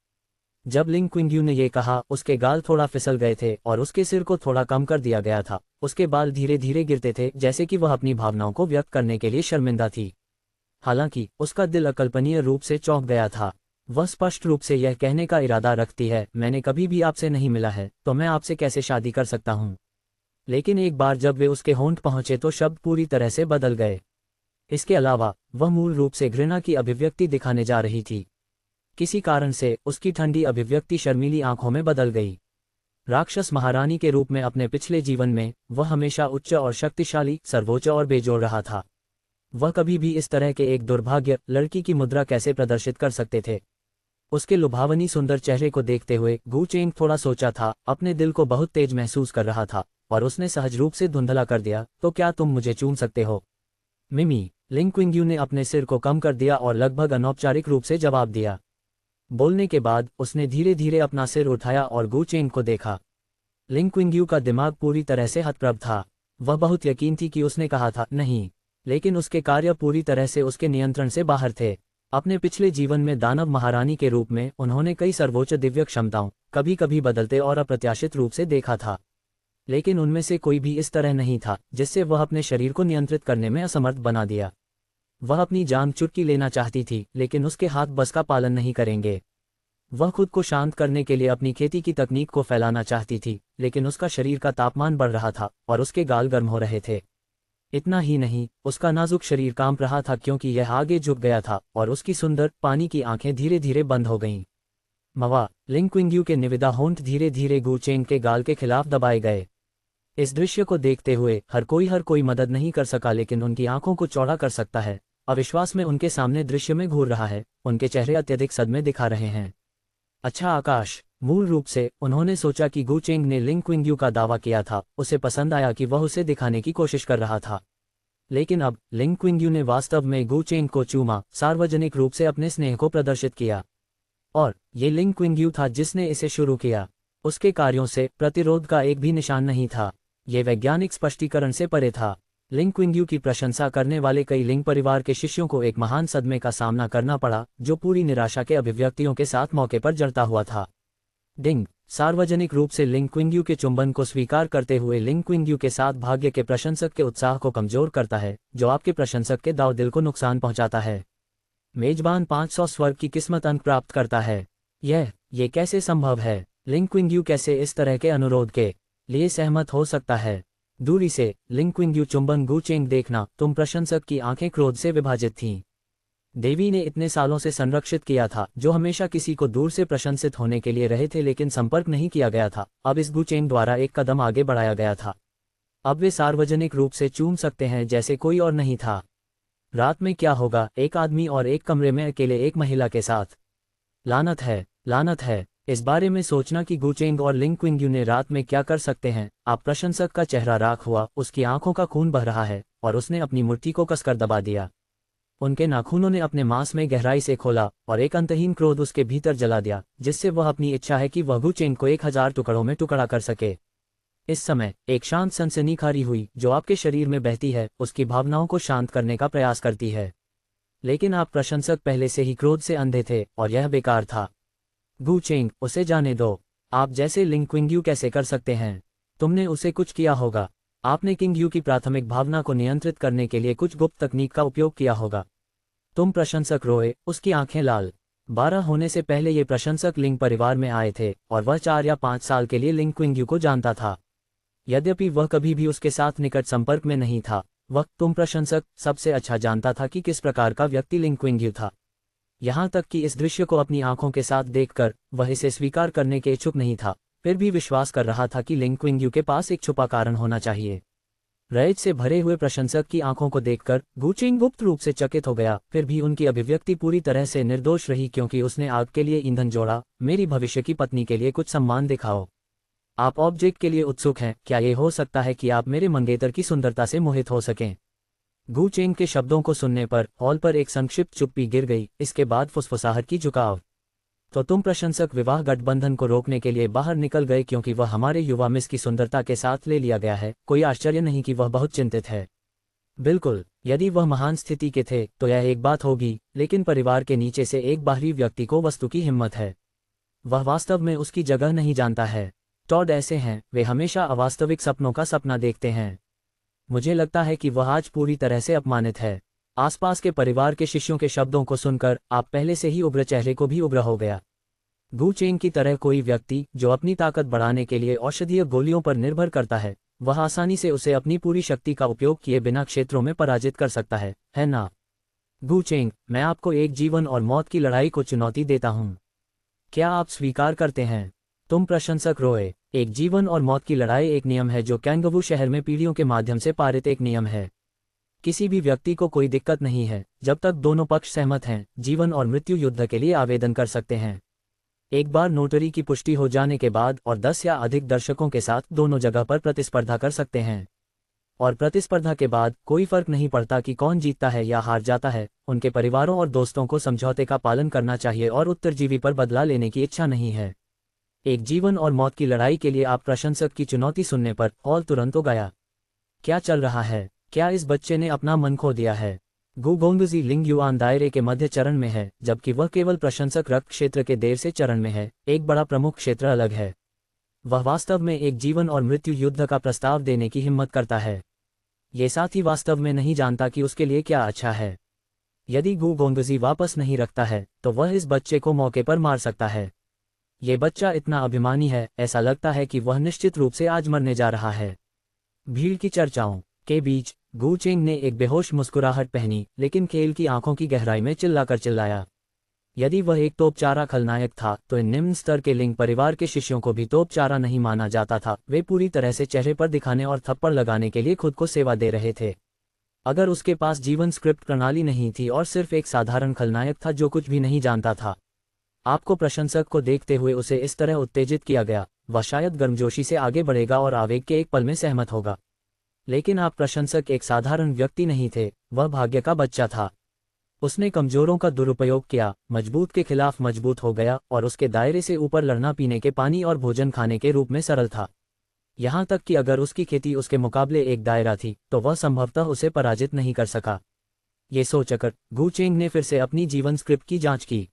जब लिंग क्विंग्यू ने ये कहा, उसके गाल थोड़ा फिसल गए थे और उसके सिर को थोड़ा कम कर दिया गया था। उसके बाल धीरे धीरे गिरते थे, जैसे कि वह अपनी भावनाओं को व्यक्त करने के लिए शर्मिंदा थी। हालांकि उसका दिल अकल्पनीय रूप से चौंक गया था। वह स्पष्ट रूप से यह कहने का इरादा रखती है, मैंने कभी भी आपसे नहीं मिला है, तो मैं आपसे कैसे शादी कर सकता हूँ। लेकिन एक बार जब वे उसके होंठ पहुंचे तो शब्द पूरी तरह से बदल गए। इसके अलावा वह मूल रूप से घृणा की अभिव्यक्ति दिखाने जा रही थी। किसी कारण से उसकी ठंडी अभिव्यक्ति शर्मीली आंखों में बदल गई। राक्षस महारानी के रूप में अपने पिछले जीवन में वह हमेशा उच्च और शक्तिशाली, सर्वोच्च और बेजोड़ रहा था। वह कभी भी इस तरह के एक दुर्भाग्य लड़की की मुद्रा कैसे प्रदर्शित कर सकते थे। उसके लुभावनी सुंदर चेहरे को देखते हुए गु चेंग थोड़ा सोचा था, अपने दिल को बहुत तेज महसूस कर रहा था, और उसने सहज रूप से धुंधला कर दिया, तो क्या तुम मुझे चूम सकते हो? मिमी। लिंग क्विंग्यू ने अपने सिर को कम कर दिया और लगभग अनौपचारिक रूप से जवाब दिया। बोलने के बाद उसने धीरे धीरे अपना सिर उठाया और गु चेंग को देखा। लिंग क्विंग्यू का दिमाग पूरी तरह से हतप्रभ था। वह बहुत यकीन थी कि उसने कहा था नहीं, लेकिन उसके कार्य पूरी तरह से उसके नियंत्रण से बाहर थे। अपने पिछले जीवन में दानव महारानी के रूप में उन्होंने कई सर्वोच्च दिव्य क्षमताओं, कभी कभी बदलते और अप्रत्याशित रूप से देखा था, लेकिन उनमें से कोई भी इस तरह नहीं था जिससे वह अपने शरीर को नियंत्रित करने में असमर्थ बना दिया। वह अपनी जान चुटकी लेना चाहती थी, लेकिन उसके हाथ बस का पालन नहीं करेंगे। वह खुद को शांत करने के लिए अपनी खेती की तकनीक को फैलाना चाहती थी, लेकिन उसका शरीर का तापमान बढ़ रहा था और उसके गाल गर्म हो रहे थे। इतना ही नहीं, उसका नाजुक शरीर कांप रहा था क्योंकि यह आगे झुक गया था और उसकी सुंदर पानी की आंखें धीरे धीरे बंद हो गईं। मवा। लिंग क्विंग्यू के निविदा होंठ धीरे धीरे गु चेंग के गाल के खिलाफ दबाए गए। इस दृश्य को देखते हुए हर कोई मदद नहीं कर सका, लेकिन उनकी आंखों को चौड़ा कर सकता है। अविश्वास में उनके सामने दृश्य में घूर रहा है, उनके चेहरे अत्यधिक सदमे दिखा रहे हैं। अच्छा आकाश। मूल रूप से उन्होंने सोचा कि गु चेंग ने लिंग क्विंग्यू का दावा किया था, उसे पसंद आया कि वह उसे दिखाने की कोशिश कर रहा था। लेकिन अब लिंग क्विंग्यू ने वास्तव में गु चेंग को चूमा, सार्वजनिक रूप से अपने स्नेह को प्रदर्शित किया। और ये लिंग क्विंग्यू था जिसने इसे शुरू किया। उसके कार्यों से प्रतिरोध का एक भी निशान नहीं था। ये वैज्ञानिक स्पष्टीकरण से परे था। लिंग क्विंग्यू की प्रशंसा करने वाले कई लिंग परिवार के शिष्यों को एक महान सदमे का सामना करना पड़ा, जो पूरी निराशा के अभिव्यक्तियों के साथ मौके पर जलता हुआ था। डिंग। सार्वजनिक रूप से लिंग क्विंग्यू के चुंबन को स्वीकार करते हुए लिंग क्विंग्यू के साथ भाग्य के प्रशंसक के उत्साह को कमजोर करता है, जो आपके प्रशंसक के दाव दिल को नुकसान पहुंचाता है। मेजबान 500 स्वर्ग की किस्मत अंक प्राप्त करता है। ये कैसे संभव है? लिंग क्विंग्यू कैसे इस तरह के अनुरोध के लिए सहमत हो सकता है? दूरी से लिंग क्विंग्यू चुंबन गु चेंग देखना, तुम प्रशंसक की आंखें क्रोध से विभाजित थीं। देवी ने इतने सालों से संरक्षित किया था, जो हमेशा किसी को दूर से प्रशंसित होने के लिए रहे थे, लेकिन संपर्क नहीं किया गया था। अब इस गु चेंग द्वारा एक कदम आगे बढ़ाया गया था। अब वे सार्वजनिक रूप से चूम सकते हैं जैसे कोई और नहीं था। रात में क्या होगा? एक आदमी और एक कमरे में अकेले एक महिला के साथ। लानत है, लानत है। इस बारे में सोचना कि गु चेंग और लिंग क्विंग्यू ने रात में क्या कर सकते हैं। आप प्रशंसक का चेहरा राख हुआ, उसकी आंखों का खून बह रहा है और उसने अपनी मुट्ठी को कसकर दबा दिया। उनके नाखूनों ने अपने मांस में गहराई से खोला और एक अंतहीन क्रोध उसके भीतर जला दिया, जिससे वह अपनी इच्छा है कि वह गु चेंग को 1000 टुकड़ों में टुकड़ा कर सके। इस समय एक शांत सनसनीखारी हुई, जो आपके शरीर में बहती है, उसकी भावनाओं को शांत करने का प्रयास करती है। लेकिन आप प्रशंसक पहले से ही क्रोध से अंधे थे और यह बेकार था। गु चेंग, उसे जाने दो। आप जैसे लिंग क्विंग्यू कैसे कर सकते हैं? तुमने उसे कुछ किया होगा। आपने किंग्यू की प्राथमिक भावना को नियंत्रित करने के लिए कुछ गुप्त तकनीक का उपयोग किया होगा। तुम प्रशंसक रोए, उसकी आंखें लाल। 12 होने से पहले ये प्रशंसक लिंग परिवार में आए थे और वह 4 या 5 साल के लिए लिंग क्विंग्यू को जानता था। यद्यपि वह कभी भी उसके साथ निकट संपर्क में नहीं था, वह तुम प्रशंसक सबसे अच्छा जानता था कि किस प्रकार का व्यक्ति लिंग क्विंग्यू था। यहाँ तक कि इस दृश्य को अपनी आंखों के साथ देखकर वह इसे स्वीकार करने के इच्छुक नहीं था, फिर भी विश्वास कर रहा था कि लिंग क्विंग्यू के पास एक छुपा कारण होना चाहिए। रैज से भरे हुए प्रशंसक की आंखों को देखकर गु चेंग गुप्त रूप से चकित हो गया, फिर भी उनकी अभिव्यक्ति पूरी तरह से निर्दोष रही क्योंकि उसने आग के लिए ईंधन जोड़ा। मेरी भविष्य की पत्नी के लिए कुछ सम्मान दिखाओ। आप ऑब्जेक्ट के लिए उत्सुक हैं। क्या ये हो सकता है कि आप मेरे मंगेतर की सुंदरता से मोहित हो सकें? गु चेंग के शब्दों को सुनने पर हॉल पर एक संक्षिप्त चुप्पी गिर गई। इसके बाद फुसफुसाहट की झुकाव। तो तुम प्रशंसक विवाह गठबंधन को रोकने के लिए बाहर निकल गए क्योंकि वह हमारे युवा मिस की सुंदरता के साथ ले लिया गया है। कोई आश्चर्य नहीं कि वह बहुत चिंतित है। बिल्कुल, यदि वह महान स्थिति के थे तो यह एक बात होगी, लेकिन परिवार के नीचे से एक बाहरी व्यक्ति को वस्तु की हिम्मत है। वह वास्तव में उसकी जगह नहीं जानता है। टॉड ऐसे हैं, वे हमेशा अवास्तविक सपनों का सपना देखते हैं। मुझे लगता है कि वह आज पूरी तरह से अपमानित है। आसपास के परिवार के शिष्यों के शब्दों को सुनकर आप पहले से ही उग्र चेहरे को भी उग्र हो गया। गू चेंग की तरह कोई व्यक्ति जो अपनी ताकत बढ़ाने के लिए औषधीय गोलियों पर निर्भर करता है, वह आसानी से उसे अपनी पूरी शक्ति का उपयोग किए बिना क्षेत्रों में पराजित कर सकता है ना? गू चेंग, मैं आपको एक जीवन और मौत की लड़ाई को चुनौती देता हूं। क्या आप स्वीकार करते हैं? तुम प्रशंसक रोए। एक जीवन और मौत की लड़ाई एक नियम है जो कैंगवू शहर में पीढ़ियों के माध्यम से पारित एक नियम है। किसी भी व्यक्ति को कोई दिक्कत नहीं है जब तक दोनों पक्ष सहमत हैं, जीवन और मृत्यु युद्ध के लिए आवेदन कर सकते हैं। एक बार नोटरी की पुष्टि हो जाने के बाद और 10 या अधिक दर्शकों के साथ दोनों जगह पर प्रतिस्पर्धा कर सकते हैं। और प्रतिस्पर्धा के बाद कोई फर्क नहीं पड़ता कि कौन जीतता है या हार जाता है, उनके परिवारों और दोस्तों को समझौते का पालन करना चाहिए और उत्तरजीवी पर बदला लेने की इच्छा नहीं है। एक जीवन और मौत की लड़ाई के लिए आप प्रशंसक की चुनौती सुनने पर हॉल तुरंत गया। क्या चल रहा है? क्या इस बच्चे ने अपना मन खो दिया है? गू गोंगजी लिंग युआन दायरे के मध्य चरण में है, जबकि वह केवल प्रशंसक रक्त क्षेत्र के देर से चरण में है। एक बड़ा प्रमुख क्षेत्र अलग है। वह वास्तव में एक जीवन और मृत्यु युद्ध का प्रस्ताव देने की हिम्मत करता है। ये साथी वास्तव में नहीं जानता कि उसके लिए क्या अच्छा है। यदि गू गोंगजी वापस नहीं रखता है तो वह इस बच्चे को मौके पर मार सकता है। ये बच्चा इतना अभिमानी है, ऐसा लगता है कि वह निश्चित रूप से आज मरने जा रहा है। भीड़ की चर्चाओं के बीच गू चेंग ने एक बेहोश मुस्कुराहट पहनी, लेकिन खेल की आंखों की गहराई में चिल्लाकर चिल्लाया। यदि वह एक तोपचारा खलनायक था तो इन निम्न स्तर के लिंग परिवार के शिष्यों को भी तोपचारा नहीं माना जाता था। वे पूरी तरह से चेहरे पर दिखाने और थप्पड़ लगाने के लिए खुद को सेवा दे रहे थे। अगर उसके पास जीवन स्क्रिप्ट प्रणाली नहीं थी और सिर्फ एक साधारण खलनायक था जो कुछ भी नहीं जानता था, आपको प्रशंसक को देखते हुए उसे इस तरह उत्तेजित किया गया, वह शायद गर्मजोशी से आगे बढ़ेगा और आवेग के एक पल में सहमत होगा। लेकिन आप प्रशंसक एक साधारण व्यक्ति नहीं थे, वह भाग्य का बच्चा था। उसने कमजोरों का दुरुपयोग किया, मजबूत के खिलाफ मजबूत हो गया और उसके दायरे से ऊपर लड़ना पीने के पानी और भोजन खाने के रूप में सरल था। यहाँ तक कि अगर उसकी खेती उसके मुकाबले एक दायरा थी तो वह संभवतः उसे पराजित नहीं कर सका। ये सोचकर गू चेंग ने फिर से अपनी जीवन स्क्रिप्ट की जांच की।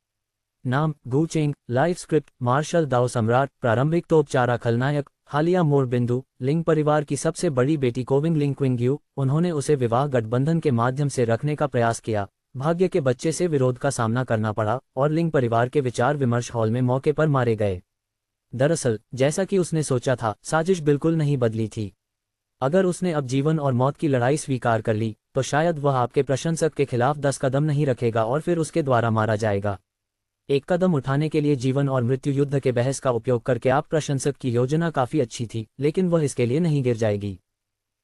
नाम गू चेंग, लाइफ स्क्रिप्ट मार्शल दाओ सम्राट, प्रारंभिक तोपचारा खलनायक, हालिया मोड़ बिंदु, लिंग परिवार की सबसे बड़ी बेटी कोविंग लिंग क्विंग्यू। उन्होंने उसे विवाह गठबंधन के माध्यम से रखने का प्रयास किया। भाग्य के बच्चे से विरोध का सामना करना पड़ा और लिंग परिवार के विचार विमर्श हॉल में मौके पर मारे गए। दरअसल जैसा कि उसने सोचा था, साजिश बिल्कुल नहीं बदली थी। अगर उसने अब जीवन और मौत की लड़ाई स्वीकार कर ली तो शायद वह आपके प्रशंसक के खिलाफ 10 कदम नहीं रखेगा और फिर उसके द्वारा मारा जाएगा। एक कदम उठाने के लिए जीवन और मृत्यु युद्ध के बहस का उपयोग करके आप प्रशंसक की योजना काफी अच्छी थी, लेकिन वह इसके लिए नहीं गिर जाएगी।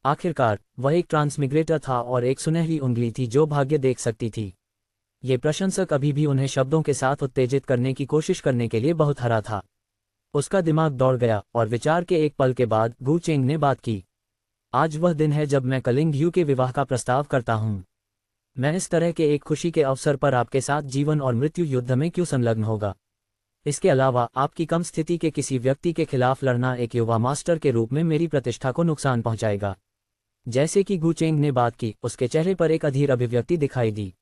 आखिरकार वह एक ट्रांसमिग्रेटर था और एक सुनहरी उंगली थी जो भाग्य देख सकती थी। ये प्रशंसक अभी भी उन्हें शब्दों के साथ उत्तेजित करने की कोशिश करने के लिए बहुत हरा था। उसका दिमाग दौड़ गया और विचार के एक पल के बाद गू चेंग ने बात की। आज वह दिन है जब मैं कलिंग यू के विवाह का प्रस्ताव करता हूँ। मैं इस तरह के एक खुशी के अवसर पर आपके साथ जीवन और मृत्यु युद्ध में क्यों संलग्न होगा? इसके अलावा आपकी कम स्थिति के किसी व्यक्ति के खिलाफ लड़ना एक युवा मास्टर के रूप में मेरी प्रतिष्ठा को नुकसान पहुंचाएगा। जैसे कि गू चेंग ने बात की, उसके चेहरे पर एक अधीर अभिव्यक्ति दिखाई दी।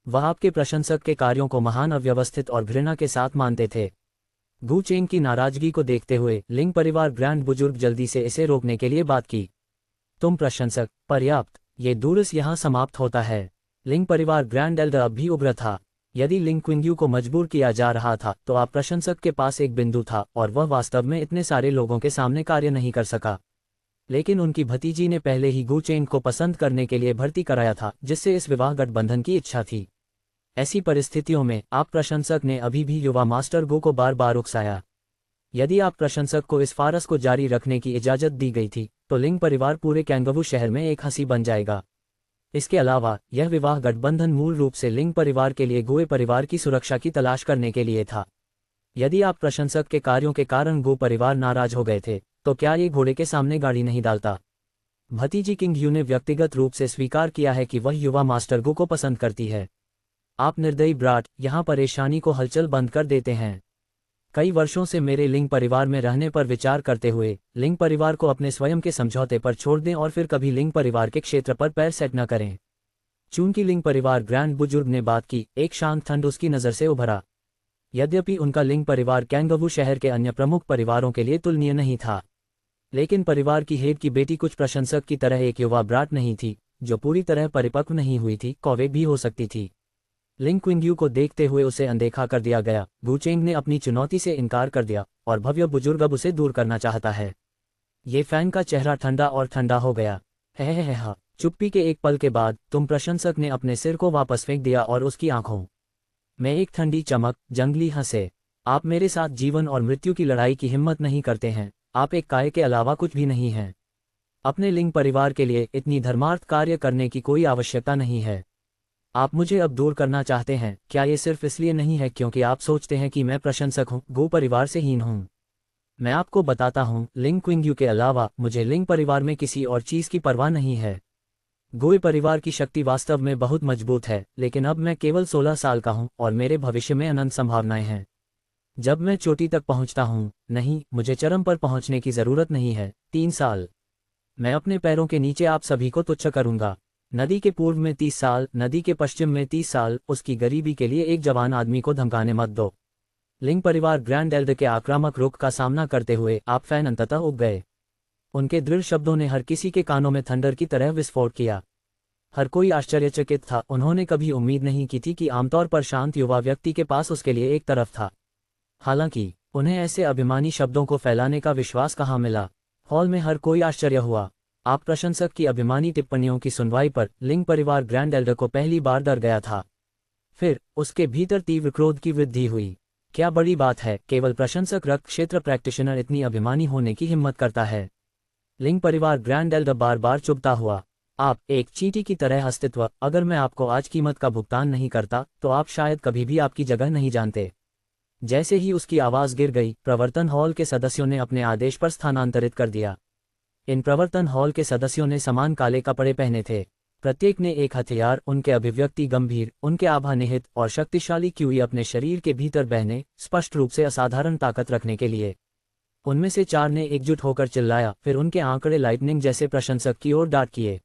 वह आपके प्रशंसक के कार्यों को महान, अव्यवस्थित और घृणा के साथ मानते थे। गू चेंग की नाराजगी को देखते हुए लिंग परिवार ग्रैंड बुजुर्ग जल्दी से इसे रोकने के लिए बात की। तुम प्रशंसक, पर्याप्त, ये दूरस यहाँ समाप्त होता है। लिंग परिवार ग्रैंड एल्डर अब भी उग्र था। यदि लिंग क्विंग्यू को मजबूर किया जा रहा था तो आप प्रशंसक के पास एक बिंदु था और वह वास्तव में इतने सारे लोगों के सामने कार्य नहीं कर सका। लेकिन उनकी भतीजी ने पहले ही गू चेंग को पसंद करने के लिए भर्ती कराया था, जिससे इस विवाह गठबंधन की इच्छा थी। ऐसी परिस्थितियों में आप प्रशंसक ने अभी भी युवा मास्टर गू को बार बार उकसाया। यदि आप प्रशंसक को इस फारस को जारी रखने की इजाजत दी गई थी तो लिंग परिवार पूरे कैंगवू शहर में एक हंसी बन जाएगा। इसके अलावा यह विवाह गठबंधन मूल रूप से लिंग परिवार के लिए गुए परिवार की सुरक्षा की तलाश करने के लिए था। यदि आप प्रशंसक के कार्यों के कारण गू परिवार नाराज हो गए थे तो क्या ये घोड़े के सामने गाड़ी नहीं डालता? भतीजी किंग यू ने व्यक्तिगत रूप से स्वीकार किया है कि वह युवा मास्टर गू को पसंद करती है। आप निर्दयी ब्राट यहाँ परेशानी को हलचल बंद कर देते हैं। कई वर्षों से मेरे लिंग परिवार में रहने पर विचार करते हुए लिंग परिवार को अपने स्वयं के समझौते पर छोड़ दें और फिर कभी लिंग परिवार के क्षेत्र पर पैर सेट न करें। चूंकि लिंग परिवार ग्रैंड बुजुर्ग ने बात की, एक शांत ठंड उसकी नज़र से उभरा। यद्यपि उनका लिंग परिवार कैंगवू शहर के अन्य प्रमुख परिवारों के लिए तुलनीय नहीं था, लेकिन परिवार की हेड की बेटी कुछ प्रशंसक की तरह एक युवा ब्राट नहीं थी जो पूरी तरह परिपक्व नहीं हुई थी, कौवेक भी हो सकती थी। लिंग क्विंग्यू को देखते हुए उसे अनदेखा कर दिया गया। गुचेंग ने अपनी चुनौती से इनकार कर दिया और भव्य बुजुर्ग अब उसे दूर करना चाहता है। ये फैन का चेहरा ठंडा और ठंडा हो गया। है। चुप्पी के एक पल के बाद तुम प्रशंसक ने अपने सिर को वापस फेंक दिया और उसकी आंखों में एक ठंडी चमक, जंगली हंसे। आप मेरे साथ जीवन और मृत्यु की लड़ाई की हिम्मत नहीं करते हैं, आप एक काय के अलावा कुछ भी नहीं हैं। अपने लिंग परिवार के लिए इतनी धर्मार्थ कार्य करने की कोई आवश्यकता नहीं है। आप मुझे अब दूर करना चाहते हैं, क्या ये सिर्फ इसलिए नहीं है क्योंकि आप सोचते हैं कि मैं प्रशंसक हूँ, गो परिवार से हीन हूँ? मैं आपको बताता हूँ, लिंग क्विंग्यू के अलावा मुझे लिंग परिवार में किसी और चीज़ की परवाह नहीं है। गोय परिवार की शक्ति वास्तव में बहुत मजबूत है, लेकिन अब मैं केवल 16 साल का हूँ और मेरे भविष्य में अनंत संभावनाएं हैं। जब मैं चोटी तक पहुँचता हूँ, नहीं, मुझे चरम पर पहुँचने की ज़रूरत नहीं है। 3 साल मैं अपने पैरों के नीचे आप सभी को तुच्छ करूँगा। नदी के पूर्व में 30 साल, नदी के पश्चिम में 30 साल, उसकी गरीबी के लिए एक जवान आदमी को धमकाने मत दो। लिंग परिवार ग्रैंड एल्डर के आक्रामक रुख का सामना करते हुए आप फैन अंततः उग गए। उनके दृढ़ शब्दों ने हर किसी के कानों में थंडर की तरह विस्फोट किया। हर कोई आश्चर्यचकित था, उन्होंने कभी उम्मीद नहीं की थी कि आमतौर पर शांत युवा व्यक्ति के पास उसके लिए एक तरफ था। हालांकि उन्हें ऐसे अभिमानी शब्दों को फैलाने का विश्वास कहाँ मिला। हॉल में हर कोई आश्चर्य हुआ। आप प्रशंसक की अभिमानी टिप्पणियों की सुनवाई पर लिंग परिवार ग्रैंड एल्डर को पहली बार डर गया था। फिर उसके भीतर तीव्र क्रोध की वृद्धि हुई। क्या बड़ी बात है, केवल प्रशंसक रक्त क्षेत्र प्रैक्टिशनर इतनी अभिमानी होने की हिम्मत करता है। लिंग परिवार ग्रैंड एल्डर बार बार चुभता हुआ। आप एक चींटी की तरह अस्तित्व, अगर मैं आपको आज कीमत का भुगतान नहीं करता तो आप शायद कभी भी आपकी जगह नहीं जानते। जैसे ही उसकी आवाज़ गिर गई, प्रवर्तन हॉल के सदस्यों ने अपने आदेश पर स्थानांतरित कर दिया। इन प्रवर्तन हॉल के सदस्यों ने समान काले कपड़े पहने थे। प्रत्येक ने एक हथियार, उनके अभिव्यक्ति गंभीर, उनके आभा निहित और शक्तिशाली क्यूई अपने शरीर के भीतर बहने, स्पष्ट रूप से असाधारण ताकत रखने के लिए। उनमें से 4 ने एकजुट होकर चिल्लाया, फिर उनके आंकड़े लाइटनिंग जैसे प्रशंसक की ओर डार्ट किए।